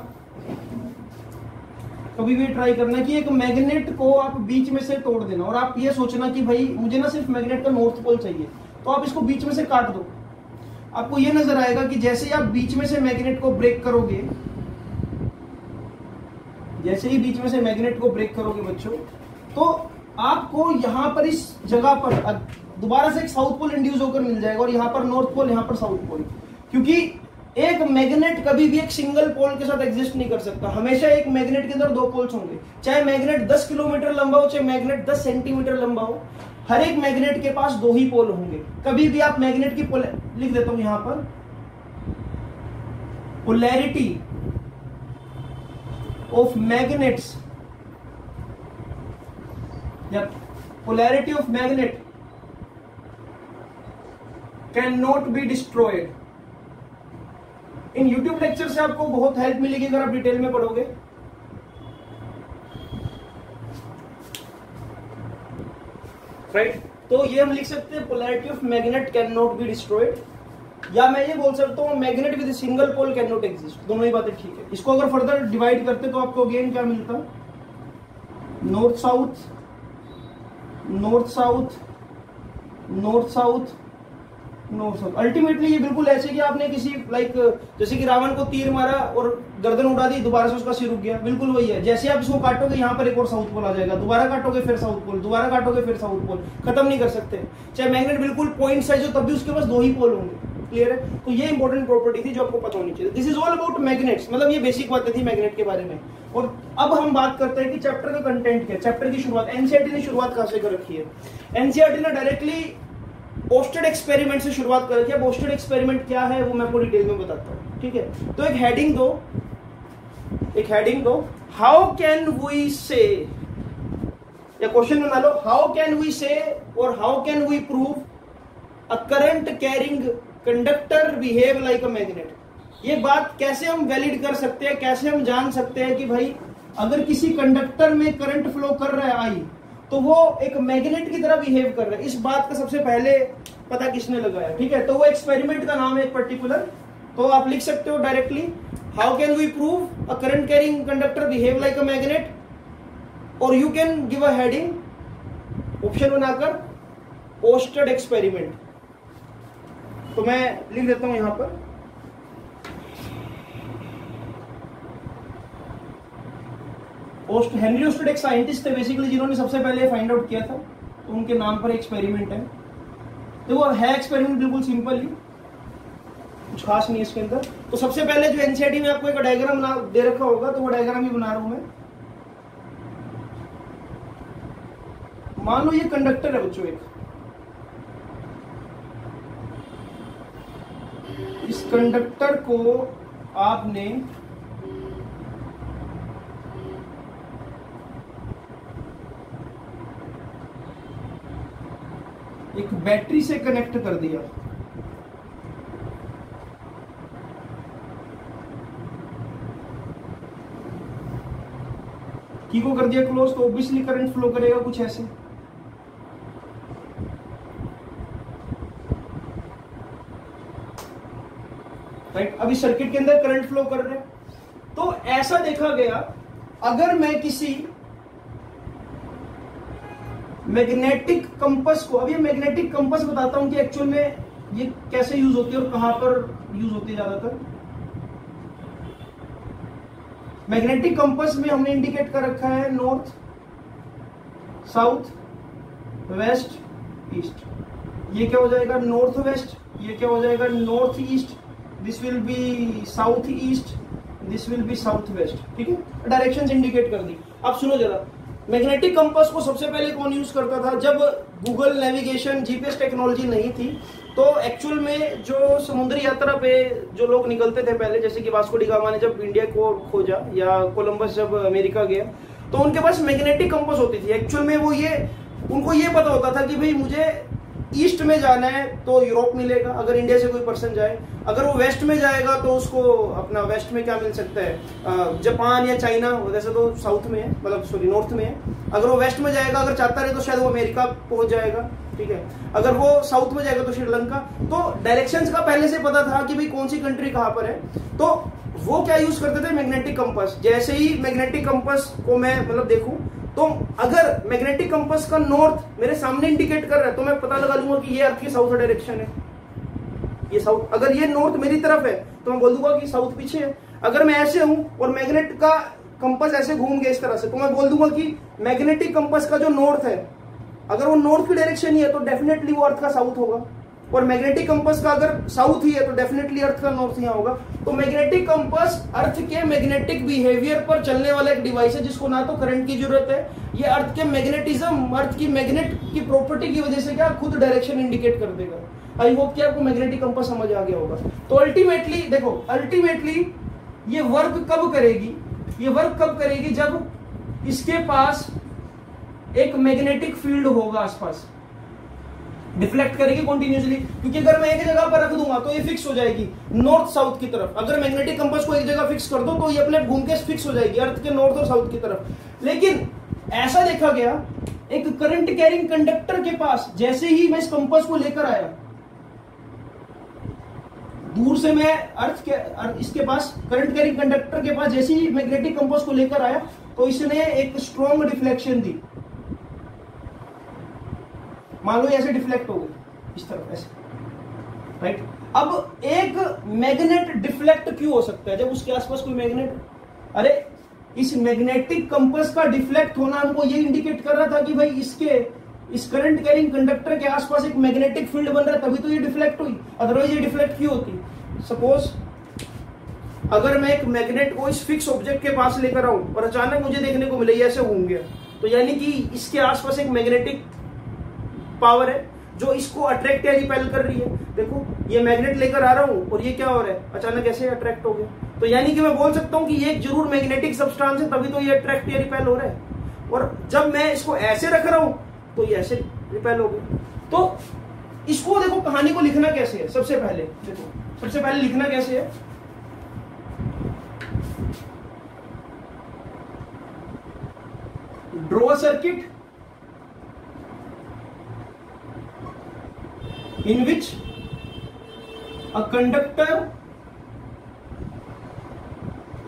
Speaker 1: कि एक मैग्नेट को आप बीच में से तोड़ देना, और आप ये सोचना कि भाई मुझे ना सिर्फ मैग्नेट का नॉर्थ पोल चाहिए, तो आप इसको बीच में से काट दो। आपको ये नजर आएगा कि जैसे ही आप बीच में से मैग्नेट को ब्रेक करोगे, जैसे ही बीच में से मैग्नेट को ब्रेक करोगे बच्चों, तो आपको यहां पर इस जगह पर दोबारा से एक साउथ पोल इंड्यूस होकर मिल जाएगा, और यहाँ पर नॉर्थ पोल, यहाँ पर साउथ पोल। क्योंकि एक मैग्नेट कभी भी एक सिंगल पोल के साथ एग्जिस्ट नहीं कर सकता, हमेशा एक मैग्नेट के अंदर दो पोल्स होंगे। चाहे मैग्नेट 10 किलोमीटर लंबा हो, चाहे मैग्नेट 10 सेंटीमीटर लंबा हो, हर एक मैग्नेट के पास दो ही पोल होंगे। कभी भी आप मैग्नेट की लिख देता हूं यहां पर, पोलैरिटी ऑफ मैग्नेट्स या polarity of magnet can not be destroyed. In YouTube lecture से आपको बहुत हेल्प मिलेगी अगर आप डिटेल में पढ़ोगे। राइट, तो ये हम लिख सकते हैं polarity of magnet can not be destroyed, या मैं ये बोल सकता हूं magnet with single pole can not exist. दोनों ही बातें ठीक है। इसको अगर फर्दर डिवाइड करते तो आपको अगेन क्या मिलता, north south, north south, north south, north south. Ultimately ये बिल्कुल ऐसे कि आपने किसी जैसे कि रावण को तीर मारा और गर्दन उड़ा दी, दोबारा से उसका सिर रुक गया, बिल्कुल वही है। जैसे आप इसको काटोगे यहाँ पर एक और साउथ पोल आ जाएगा, दोबारा काटोगे फिर साउथ पोल, दोबारा काटोगे फिर साउथ पोल, खत्म नहीं कर सकते। चाहे मैग्नेट बिल्कुल पॉइंट साइज हो तब भी उसके पास दो ही पोल होंगे। क्लियर है? तो ये इंपॉर्टेंट प्रॉपर्टी थी जो आपको पता होनी चाहिए। This is all about magnets, मतलब ये बेसिक बातें थी मैग्नेट के बारे में। और अब हम बात करते हैं कि चैप्टर का कंटेंट क्या है। चैप्टर की शुरुआत एनसीईआरटी ने शुरुआत कहां से कर रखी है? एनसीईआरटी ने डायरेक्टली ओस्टेड एक्सपेरिमेंट से शुरुआत कर रखी है। ओस्टेड एक्सपेरिमेंट क्या है वो मैं आपको डिटेल में बताता हूँ, ठीक है? तो एक हेडिंग दो, हाउ कैन वी से, या क्वेश्चन बना लो, हाउ कैन वी से और how can we prove a current carrying conductor behave like a magnet. ये बात कैसे हम वैलिड कर सकते हैं, कैसे हम जान सकते हैं कि भाई अगर किसी कंडक्टर में करंट फ्लो कर रहा है आई, तो वो एक मैग्नेट की तरह बिहेव कर रहा है। इस बात का सबसे पहले पता किसने लगाया, ठीक है? तो वो एक्सपेरिमेंट का नाम है एक पर्टिकुलर, तो आप लिख सकते हो directly, how can we prove a current carrying conductor behave like a magnet, और you can give a heading option बनाकर ओस्टेड एक्सपेरिमेंट। तो मैं लिख देता हूं यहां पर, हेनरी ओस्टेड एक साइंटिस्ट थे बेसिकली जिन्होंने सबसे पहले फाइंड आउट किया था, तो उनके नाम पर एक्सपेरिमेंट है। तो वो है एक्सपेरिमेंट बिल्कुल सिंपल ही, कुछ खास नहीं है इसके अंदर। तो सबसे पहले जो एनसीईआरटी में आपको एक डायग्राम दे रखा होगा, तो वो डायग्राम ही बना रहा हूं मैं। मान लो ये कंडक्टर है बच्चों, एक इस कंडक्टर को आपने एक बैटरी से कनेक्ट कर दिया, की को कर दिया क्लोज, तो ऑब्वियसली करंट फ्लो करेगा कुछ ऐसे। राइट, अभी सर्किट के अंदर करंट फ्लो कर रहे हैं। तो ऐसा देखा गया, अगर मैं किसी मैग्नेटिक कंपास को, अब ये मैग्नेटिक कंपास बताता हूं कि एक्चुअल में ये कैसे यूज होती है और कहां पर यूज होती है ज्यादातर। मैग्नेटिक कंपास में हमने इंडिकेट कर रखा है नॉर्थ, साउथ, वेस्ट, ईस्ट। ये क्या हो जाएगा? North west. ये क्या हो जाएगा? North east. This will be south east, this will be south west. ठीक है, डायरेक्शंस इंडिकेट कर दी। अब सुनो जरा, मैग्नेटिक कंपास को सबसे पहले कौन यूज करता था? जब गूगल नेविगेशन, जीपीएस टेक्नोलॉजी नहीं थी, तो एक्चुअल में जो समुद्री यात्रा पे जो लोग निकलते थे पहले, जैसे कि वास्को डी गामा ने जब इंडिया को खोजा, या कोलंबस जब अमेरिका गया, तो उनके पास मैग्नेटिक कंपास होती थी। एक्चुअल में वो उनको ये पता होता था कि भाई मुझे ईस्ट में जाना है तो यूरोप मिलेगा, अगर इंडिया से कोई पर्सन जाए। अगर वो वेस्ट में जाएगा तो उसको अपना वेस्ट में क्या मिल सकता है? जापान या चाइना, वैसे तो साउथ में है, मतलब सॉरी नॉर्थ में है। अगर वो वेस्ट में जाएगा, अगर चाहता रहे तो शायद वो अमेरिका पहुंच जाएगा। ठीक है, अगर वो साउथ में जाएगा तो श्रीलंका। तो डायरेक्शंस का पहले से पता था कि भाई कौन सी कंट्री कहां पर है। तो वो क्या यूज करते थे? Magnetic compass. जैसे ही मैग्नेटिक कंपास को मैं मतलब देखूं, तो अगर मैग्नेटिक कंपास का नॉर्थ मेरे सामने इंडिकेट कर रहा है, तो मैं पता लगा लूंगा कि ये अर्थ की साउथ डायरेक्शन है, ये साउथ। अगर ये नॉर्थ मेरी तरफ है तो मैं बोल दूंगा कि साउथ पीछे है। अगर मैं ऐसे हूं और मैग्नेट का कंपास ऐसे घूम गया इस तरह से, तो मैं बोल दूंगा कि मैग्नेटिक कंपास का जो नॉर्थ है अगर वो नॉर्थ की डायरेक्शन ही है तो डेफिनेटली वो अर्थ का साउथ होगा, और मैग्नेटिक कंपास का अगर साउथ ही है तो डेफिनेटली अर्थ का नॉर्थ यहाँ होगा। तो मैग्नेटिक कंपास अर्थ के मैग्नेटिक बिहेवियर पर चलने वाला एक डिवाइस है जिसको ना तो करंट की जरूरत है, ये अर्थ के मैग्नेटिज्म, अर्थ की मैग्नेट की प्रॉपर्टी की वजह से क्या खुद डायरेक्शन इंडिकेट कर देगा। आई होप कि आपको मैग्नेटिक कंपास समझ आ गया होगा। तो अल्टीमेटली देखो, अल्टीमेटली ये वर्क कब करेगी, ये वर्क कब करेगी जब इसके पास एक मैग्नेटिक फील्ड होगा आसपास, डिफ्लेक्ट करेगी कॉन्टिन्यूसली, क्योंकि अगर मैं एक जगह पर रख दूंगा तो ये फिक्स हो जाएगी नॉर्थ साउथ की तरफ। अगर मैग्नेटिक कंपास को एक जगह फिक्स कर दो तो ये अपने घूम के फिक्स हो जाएगी अर्थ के नॉर्थ और साउथ की तरफ। लेकिन ऐसा देखा गया एक करंट कैरिंग कंडक्टर के पास, जैसे ही मैं इस कंपास को लेकर आया, दूर से मैं इसके पास करंट कैरिंग कंडक्टर के पास जैसे ही मैग्नेटिक कंपास को लेकर आया तो इसने एक स्ट्रॉन्ग डिफ्लेक्शन दी। मान लो ऐसे डिफ्लेक्ट हो गई इस तरफ ऐसे, राइट। अब एक मैग्नेट डिफ्लेक्ट क्यों हो सकता है जब उसके आसपास कोई मैग्नेट, अरे इस मैग्नेटिक कंपास का डिफ्लेक्ट होना हमको ये इंडिकेट कर रहा था कि भाई इस करंट कैरिंग कंडक्टर के आसपास एक मैग्नेटिक फील्ड बन रहा है, तभी तो ये डिफ्लेक्ट हुई, अदरवाइज ये डिफ्लेक्ट क्यों होती। सपोज अगर मैं एक मैग्नेट को इस फिक्स ऑब्जेक्ट के पास लेकर आऊं और अचानक मुझे देखने को मिले ऐसे घूम गया, तो यानी कि इसके आसपास एक मैग्नेटिक पावर है जो इसको अट्रैक्ट या रिपेल कर रही है। देखो ये मैग्नेट लेकर आ रहा हूं और ये क्या हो रहा है, अचानक ऐसे अट्रैक्ट हो गया, तो यानी कि मैं बोल सकता हूं कि ये जरूर मैग्नेटिक सब्सटेंस है, तभी तो ये अट्रैक्ट या रिपेल हो रहा है। और जब मैं इसको ऐसे रख रहा हूं तो ये ऐसे रिपेल हो गया। तो इसको देखो, कहानी को लिखना कैसे है, सबसे पहले देखो, सबसे पहले लिखना कैसे है, draw a circuit in which a conductor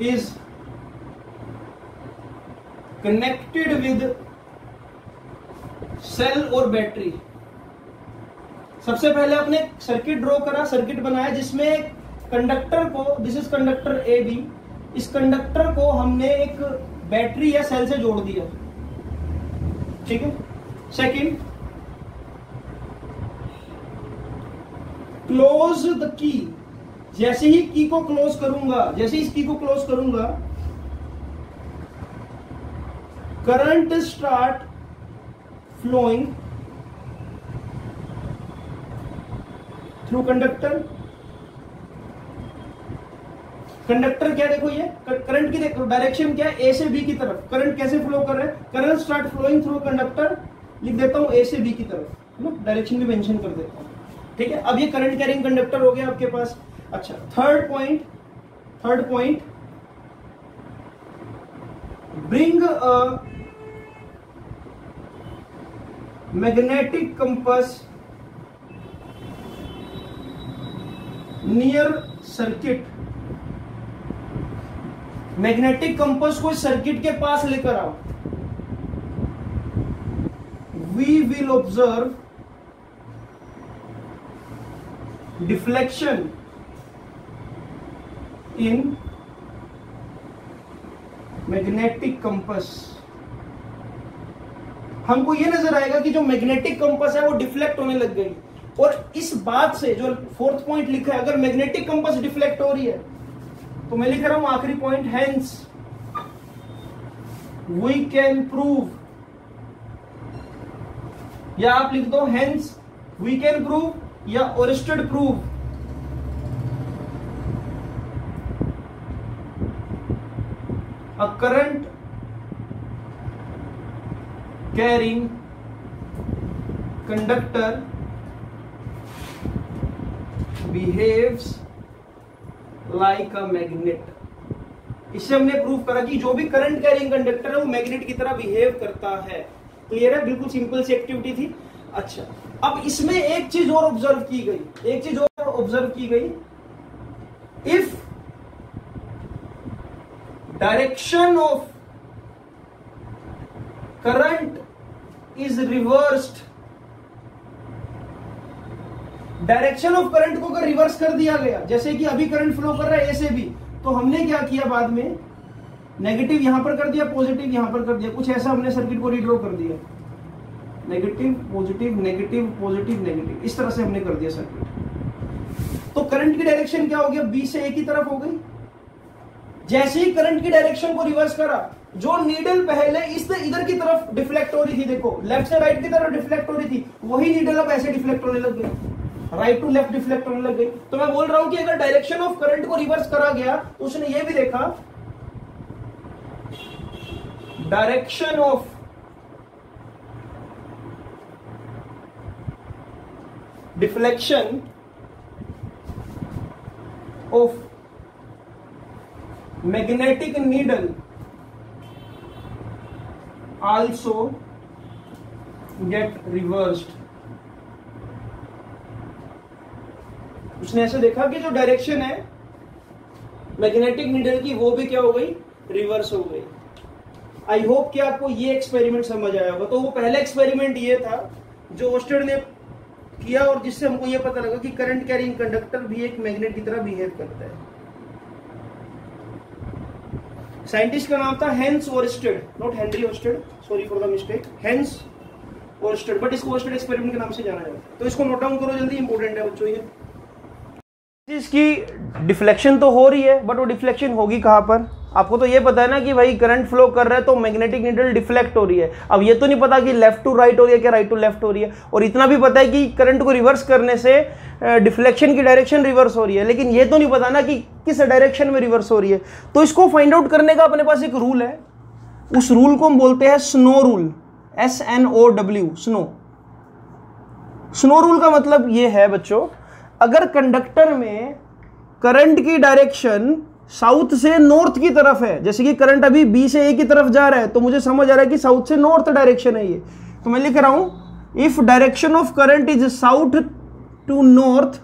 Speaker 1: is connected with cell और बैटरी। सबसे पहले आपने सर्किट ड्रॉ करा, सर्किट बनाया जिसमें कंडक्टर को, this is conductor A B, इस कंडक्टर को हमने एक बैटरी या सेल से जोड़ दिया, ठीक है। सेकंड, क्लोज द की, जैसे ही की को क्लोज करूंगा, जैसे इस की को क्लोज करूंगा, current start flowing through conductor. Conductor क्या, देखो ये करंट की देखो डायरेक्शन क्या है, ए से बी की तरफ। करंट कैसे फ्लो कर रहा है, current start flowing through conductor, लिख देता हूं ए से बी की तरफ, डायरेक्शन भी मेंशन कर देता हूं, ठीक है। अब ये करंट कैरिंग कंडक्टर हो गया आपके पास। अच्छा, third point, bring a magnetic compass near circuit. Magnetic compass को सर्किट के पास लेकर आओ। We will observe deflection in magnetic compass. हमको ये नजर आएगा कि जो मैग्नेटिक कंपास है वो डिफ्लेक्ट होने लग गई। और इस बात से जो फोर्थ पॉइंट लिखा है, अगर मैग्नेटिक कंपास डिफ्लेक्ट हो रही है तो मैं लिख रहा हूं आखिरी point, hence we can prove, या आप लिख दो हेंस वी कैन प्रूव या Oersted prove a current carrying conductor behaves like a magnet. इससे हमने प्रूव करा कि जो भी करंट कैरिंग कंडक्टर है वो मैग्नेट की तरह बिहेव करता है। क्लियर है, बिल्कुल सिंपल सी एक्टिविटी थी। अच्छा, अब इसमें एक चीज और ऑब्जर्व की गई, if direction of current is reversed, direction of current को अगर रिवर्स कर दिया गया, जैसे कि अभी करंट फ्लो कर रहा है ए से बी, तो हमने क्या किया, बाद में नेगेटिव यहां पर कर दिया, पॉजिटिव यहां पर कर दिया, कुछ ऐसा हमने सर्किट को रीड्रॉ कर दिया। Negative positive negative positive negative, इस तरह से हमने कर दिया सर्किट। तो करंट की डायरेक्शन क्या हो गया, बी से ए की तरफ हो गई। जैसे ही करंट की डायरेक्शन को रिवर्स करा, जो नीडल पहले इस इधर की तरफ डिफ्लेक्ट हो रही थी, देखो लेफ्ट से राइट की तरफ डिफ्लेक्ट हो रही थी, वही नीडल अब ऐसे डिफ्लेक्ट होने लग गई, राइट टू लेफ्ट डिफ्लेक्ट होने लग गई। तो मैं बोल रहा हूं कि अगर डायरेक्शन ऑफ करंट को रिवर्स करा गया तो उसने ये भी देखा, direction of deflection of magnetic needle also get reversed। उसने ऐसे देखा कि जो डायरेक्शन है मैग्नेटिक नीडल की वो भी क्या हो गई, रिवर्स हो गई। आई होप कि आपको ये एक्सपेरिमेंट समझ आया होगा। तो वो पहला एक्सपेरिमेंट ये था जो ओस्टेड ने किया और जिससे हमको ये पता लगा कि करंट कैरिंग कंडक्टर भी एक मैग्नेट की तरह बिहेव करता है। साइंटिस्ट का नाम था hence Oersted, not Henry Oersted, sorry for the mistake, hence Oersted, but इसको ओरस्टेड एक्सपेरिमेंट के नाम से जाना जाता है। तो इसको नोट डाउन करो जल्दी, इंपॉर्टेंट है बच्चों ये। इसकी डिफ्लेक्शन तो हो रही है, बट वो डिफ्लेक्शन होगी कहां पर, आपको तो ये पता है ना कि भाई करंट फ्लो कर रहा है तो मैग्नेटिक नीडल डिफ्लेक्ट हो रही है। अब ये तो नहीं पता कि लेफ्ट टू राइट हो रही है क्या राइट टू लेफ्ट हो रही है, और इतना भी पता है कि करंट को रिवर्स करने से डिफ्लेक्शन की डायरेक्शन रिवर्स हो रही है, लेकिन ये तो नहीं पता ना कि किस डायरेक्शन में रिवर्स हो रही है। तो इसको फाइंड आउट करने का अपने पास एक रूल है, उस रूल को हम बोलते हैं snow rule, SNOW, snow. Snow rule का मतलब ये है बच्चों, अगर कंडक्टर में करंट की डायरेक्शन साउथ से नॉर्थ की तरफ है, जैसे कि करंट अभी बी से ए की तरफ जा रहा है, तो मुझे समझ आ रहा है कि साउथ से नॉर्थ डायरेक्शन है ये, तो मैं लिख रहा हूं if direction of current is south to north,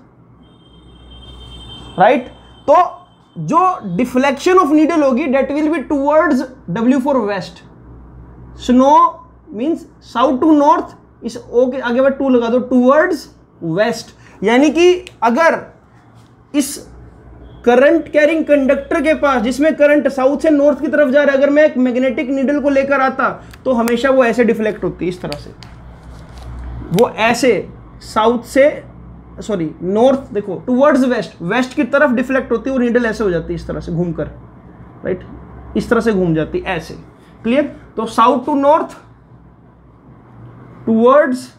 Speaker 1: right, तो जो डिफ्लेक्शन ऑफ नीडल होगी that will be towards W for west. S N means south to north, इस ओ के आगे बाद टू लगा दो, टूवर्ड्स वेस्ट। यानी कि अगर इस करंट कैरिंग कंडक्टर के पास जिसमें करंट साउथ से नॉर्थ की तरफ जा रहा है, अगर मैं एक मैग्नेटिक नीडल को लेकर आता तो हमेशा वो ऐसे डिफ्लेक्ट होती है, इस तरह से, वो ऐसे साउथ से सॉरी नॉर्थ, देखो टुवर्ड्स वेस्ट, वेस्ट की तरफ डिफ्लेक्ट होती है, वो नीडल ऐसे हो जाती है इस तरह से घूमकर, राइट, इस तरह से घूम जाती है ऐसे, क्लियर। तो south to north, towards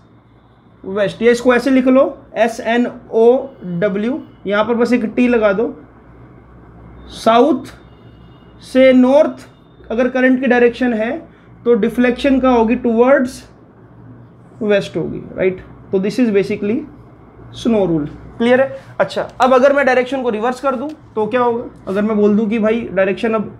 Speaker 1: west, ये इसको ऐसे लिख लो SNOW, यहां पर बस एक T लगा दो। साउथ से नॉर्थ अगर करंट की डायरेक्शन है तो डिफ्लेक्शन का होगी टुवर्ड्स वेस्ट होगी, राइट। तो this is basically snow rule, clear है। अच्छा, अब अगर मैं डायरेक्शन को रिवर्स कर दूं तो क्या होगा, अगर मैं बोल दूं कि भाई डायरेक्शन अब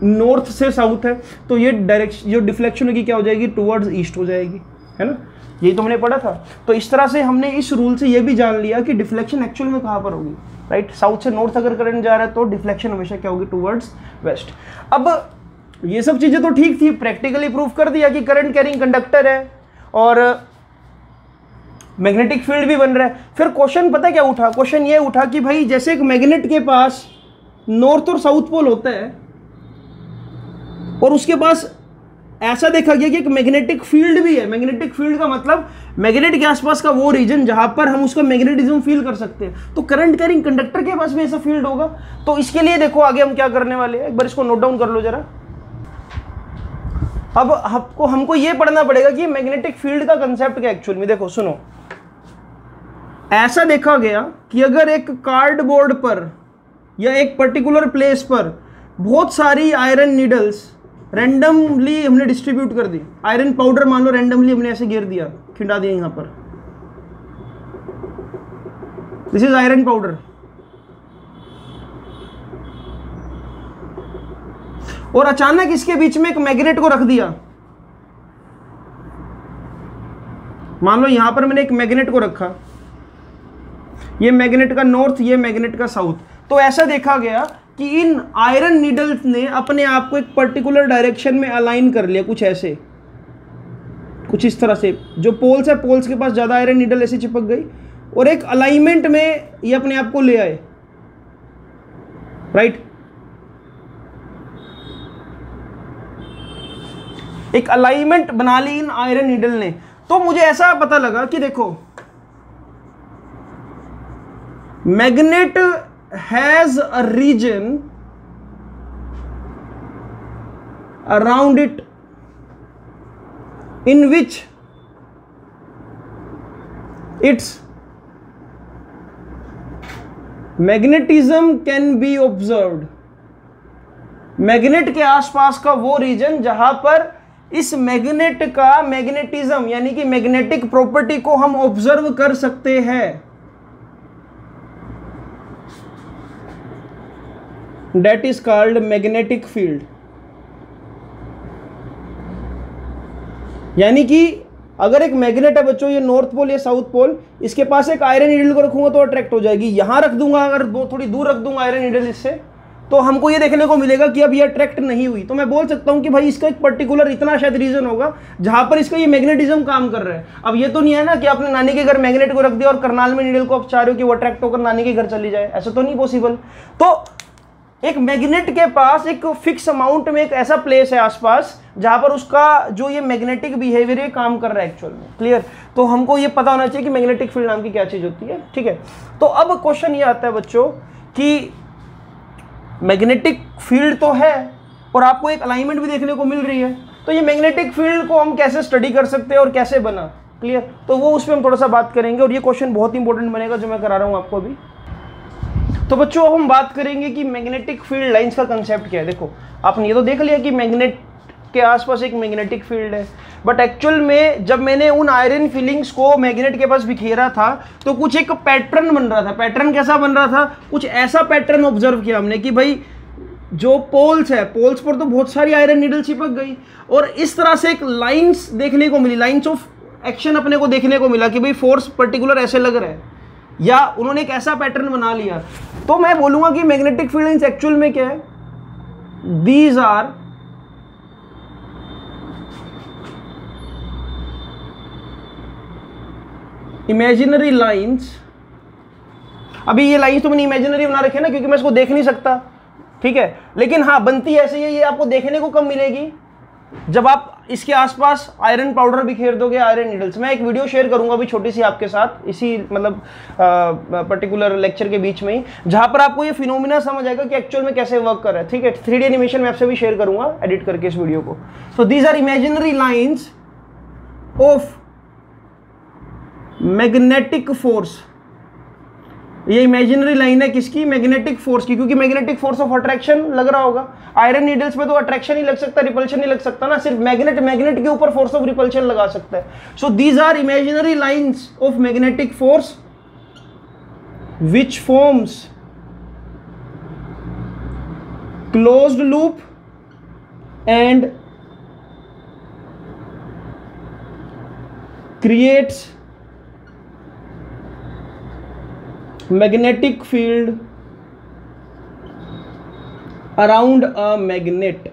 Speaker 1: नॉर्थ से साउथ है, तो ये डायरेक्शन जो डिफ्लेक्शन होगी क्या हो जाएगी, टुवर्ड्स ईस्ट हो जाएगी, है ना, यही तो हमने पढ़ा था। तो इस तरह से हमने इस रूल से ये भी जान लिया कि डिफ्लेक्शन एक्चुअल में कहां पर होगी, राइट। साउथ से नॉर्थ अगर करंट जा रहा है तो डिफ्लेक्शन हमेशा क्या होगी, टुवर्ड्स वेस्ट। अब ये सब चीजें तो ठीक थी, प्रैक्टिकली प्रूफ कर दिया कि करंट कैरिंग कंडक्टर है और मैग्नेटिक फील्ड भी बन रहा है। फिर क्वेश्चन पता क्या उठा, क्वेश्चन ये उठा कि भाई जैसे एक मैग्नेट के पास नॉर्थ और साउथ पोल होता है और उसके पास ऐसा देखा गया कि एक मैग्नेटिक फील्ड भी है। मैग्नेटिक फील्ड का मतलब मैग्नेट के आसपास का वो रीजन जहां पर हम उसका मैग्नेटिज्म फील कर सकते हैं। तो करंट कैरिंग कंडक्टर के पास भी ऐसा फील्ड होगा। तो इसके लिए देखो आगे हम क्या करने वाले हैं, एक बार इसको नोट डाउन कर लो जरा। अब हमको ये पढ़ना पड़ेगा कि मैग्नेटिक फील्ड का कंसेप्ट क्या एक्चुअल में। देखो सुनो, ऐसा देखा गया कि अगर एक कार्डबोर्ड पर या एक पर्टिकुलर प्लेस पर बहुत सारी आयरन नीडल्स रैंडमली हमने डिस्ट्रीब्यूट कर दी, आयरन पाउडर मान लो रैंडमली हमने ऐसे गिर दिया, खिंडा दिया यहां पर, दिस इज आयरन पाउडर, और अचानक इसके बीच में एक मैग्नेट को रख दिया। मान लो यहां पर मैंने एक मैग्नेट को रखा, ये मैग्नेट का नॉर्थ, ये मैग्नेट का साउथ। तो ऐसा देखा गया कि इन आयरन नीडल्स ने अपने आप को एक पर्टिकुलर डायरेक्शन में अलाइन कर लिया, कुछ ऐसे, कुछ इस तरह से। जो पोल्स है, पोल्स के पास ज्यादा आयरन नीडल ऐसे चिपक गई और एक अलाइनमेंट में ये अपने आप को ले आए, राइट। एक अलाइनमेंट बना ली इन आयरन नीडल ने। तो मुझे ऐसा पता लगा कि देखो magnet has a region around it in which its magnetism can be observed। Magnet के आसपास का वो रीजन जहां पर इस मैग्नेट का मैग्नेटिज्म यानी कि मैग्नेटिक प्रॉपर्टी को हम ऑब्जर्व कर सकते हैं, that is called magnetic field. यानी कि अगर एक मैग्नेट है बच्चों, ये नॉर्थ पोल या साउथ पोल, इसके पास एक आयरन नीडल को रखूंगा तो अट्रैक्ट हो जाएगी। यहां रख दूंगा, अगर थोड़ी दूर रख दूंगा आयरन नीडल इससे, तो हमको ये देखने को मिलेगा कि अब ये अट्रैक्ट नहीं हुई। तो मैं बोल सकता हूं कि भाई इसका एक पर्टिकुलर इतना शायद रीजन होगा जहां पर इसका ये मैग्नेटिज्म काम कर रहा है। अब ये तो नहीं है ना कि आपने नानी के घर मैग्नेट को रख दिया और करनाल में नीडल को आप चाह रहे हो कि वो अट्रैक्ट होकर नानी के घर चली जाए, ऐसा तो नहीं पॉसिबल। तो एक मैग्नेट के पास एक फिक्स अमाउंट में एक ऐसा प्लेस है आसपास जहां पर उसका जो ये मैग्नेटिक बिहेवियर है काम कर रहा है एक्चुअल में। क्लियर? तो हमको ये पता होना चाहिए कि मैग्नेटिक फील्ड नाम की क्या चीज होती है। ठीक है, तो अब क्वेश्चन ये आता है बच्चों कि मैग्नेटिक फील्ड तो है और आपको एक अलाइनमेंट भी देखने को मिल रही है, तो ये मैग्नेटिक फील्ड को हम कैसे स्टडी कर सकते हैं और कैसे बना। क्लियर? तो वो उसमें हम थोड़ा सा बात करेंगे और ये क्वेश्चन बहुत इंपॉर्टेंट बनेगा जो मैं करा रहा हूं आपको अभी। तो बच्चों अब हम बात करेंगे कि मैग्नेटिक फील्ड लाइंस का कंसेप्ट क्या है। देखो आपने ये तो देख लिया कि मैग्नेट के आसपास एक मैग्नेटिक फील्ड है, बट एक्चुअल में जब मैंने उन आयरन फिलिंग्स को मैग्नेट के पास बिखेरा था तो कुछ एक पैटर्न बन रहा था। पैटर्न कैसा बन रहा था? कुछ ऐसा पैटर्न ऑब्जर्व किया हमने कि भाई जो पोल्स है, पोल्स पर तो बहुत सारी आयरन नीडल चिपक गई और इस तरह से एक लाइंस देखने को मिली, लाइंस ऑफ एक्शन अपने को देखने को मिला कि भाई फोर्स पर्टिकुलर ऐसे लग रहा है, या उन्होंने एक ऐसा पैटर्न बना लिया। तो मैं बोलूंगा कि मैग्नेटिक फील्ड एक्चुअल में क्या है? These are imaginary lines. अभी ये लाइंस तो मैंने इमेजिनरी बना रखे ना क्योंकि मैं इसको देख नहीं सकता, ठीक है, लेकिन हाँ बनती ऐसे ही है। ये आपको देखने को कब मिलेगी? जब आप इसके आसपास आयरन पाउडर बिखेर दोगे आयरन नीडल्स। मैं एक वीडियो शेयर करूंगा अभी छोटी सी आपके साथ इसी मतलब पर्टिकुलर लेक्चर के बीच में ही, जहां पर आपको ये फिनोमिना समझ आएगा कि एक्चुअल में कैसे वर्क कर रहा है। ठीक है, 3D एनिमेशन मैं आपसे भी शेयर करूंगा एडिट करके इस वीडियो को। तो these are imaginary lines of magnetic force. ये इमेजिनरी लाइन है किसकी? मैग्नेटिक फोर्स की, क्योंकि मैग्नेटिक फोर्स ऑफ अट्रैक्शन लग रहा होगा। आयरन नीडल्स पे तो अट्रैक्शन ही लग सकता, रिपल्शन नहीं लग सकता ना, सिर्फ मैग्नेट के ऊपर फोर्स ऑफ रिपल्शन लगा सकता है। So these are imaginary lines of magnetic force which forms closed loop and creates magnetic field around a magnet.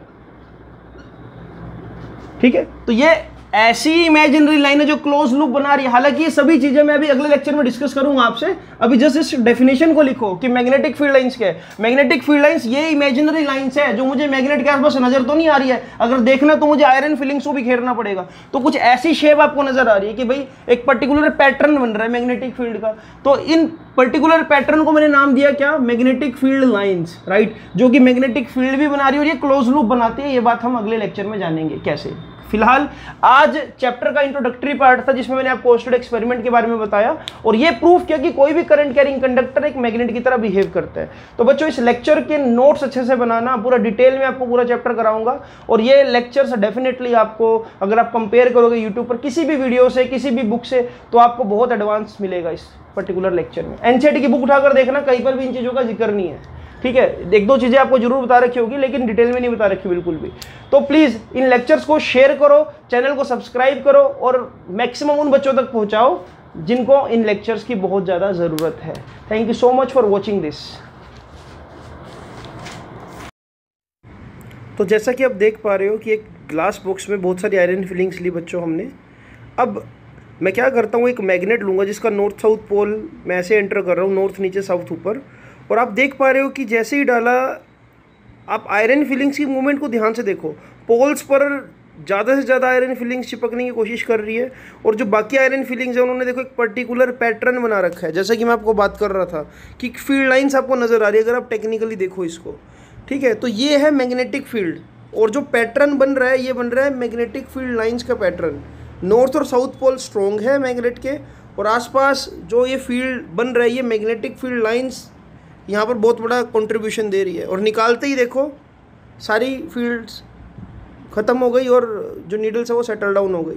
Speaker 1: ठीक है, तो ये ऐसी इमेजिनरी लाइन है जो क्लोज लूप बना रही है। हालांकि ये सभी चीजें मैं अभी अगले लेक्चर में डिस्कस करूंगा आपसे। अभी जस्ट इस डेफिनेशन को लिखो कि मैग्नेटिक फील्ड लाइंस क्या है। मैग्नेटिक फील्ड लाइंस ये इमेजिनरी लाइंस है जो मुझे मैग्नेट के आसपास नजर तो नहीं आ रही है, अगर देखना तो मुझे आयरन फिलिंग्स को भी घेरना पड़ेगा। तो कुछ ऐसी शेप आपको नजर आ रही है कि भाई एक पर्टिकुलर पैटर्न बन रहा है मैग्नेटिक फील्ड का। तो इन पर्टिकुलर पैटर्न को मैंने नाम दिया क्या? मैग्नेटिक फील्ड लाइंस, राइट, जो कि मैग्नेटिक फील्ड भी बना रही है और ये क्लोज लूप बनाती है। ये बात हम अगले लेक्चर में जानेंगे कैसे। फिलहाल आज चैप्टर का इंट्रोडक्टरी पार्ट था जिसमें मैंने आपको पोस्टेड एक्सपेरिमेंट के बारे में बताया और ये प्रूफ किया कि कोई भी करंट कैरिंग कंडक्टर एक मैग्नेट की तरह बिहेव करता है। तो बच्चों इस लेक्चर के नोट्स अच्छे से बनाना, पूरा डिटेल में आपको पूरा चैप्टर कराऊंगा और ये लेक्चर्स डेफिनेटली आपको अगर आप कंपेयर करोगे यूट्यूब पर किसी भी वीडियो से, किसी भी बुक से, तो आपको बहुत एडवांस मिलेगा इस पर्टिकुलर लेक्चर में। एनसीईआरटी की बुक उठाकर देखना, कहीं पर भी इन चीज़ों का जिक्र नहीं है। ठीक है, एक दो चीजें आपको जरूर बता रखी होगी लेकिन डिटेल में नहीं बता रखी बिल्कुल भी। तो प्लीज इन लेक्चर्स को शेयर करो, चैनल को सब्सक्राइब करो और मैक्सिमम उन बच्चों तक पहुंचाओ जिनको इन लेक्चर्स की बहुत ज्यादा जरूरत है। Thank you so much for watching this. तो जैसा कि आप देख पा रहे हो कि एक ग्लास बॉक्स में बहुत सारी आयरन फिलिंग्स ली बच्चों हमने। अब मैं क्या करता हूँ, एक मैग्नेट लूँगा जिसका नॉर्थ साउथ पोल मैं ऐसे एंटर कर रहा हूँ, नॉर्थ नीचे साउथ ऊपर, और आप देख पा रहे हो कि जैसे ही डाला, आप आयरन फिलिंग्स की मूवमेंट को ध्यान से देखो। पोल्स पर ज़्यादा से ज़्यादा आयरन फिलिंग्स चिपकने की कोशिश कर रही है। और जो बाकी आयरन फिलिंग्स है उन्होंने देखो एक पर्टिकुलर पैटर्न बना रखा है, जैसा कि मैं आपको बात कर रहा था कि फील्ड लाइंस आपको नज़र आ रही है अगर आप टेक्निकली देखो इसको, ठीक है। तो ये है मैग्नेटिक फील्ड, और जो पैटर्न बन रहा है ये बन रहा है मैग्नेटिक फील्ड लाइंस का पैटर्न। नॉर्थ और साउथ पोल स्ट्रॉन्ग है मैग्नेट के, और आसपास जो ये फील्ड बन रहा है ये मैग्नेटिक फील्ड लाइंस यहाँ पर बहुत बड़ा कंट्रीब्यूशन दे रही है। और निकालते ही देखो सारी फील्ड्स ख़त्म हो गई और जो नीडल्स है वो सेटल डाउन हो गई।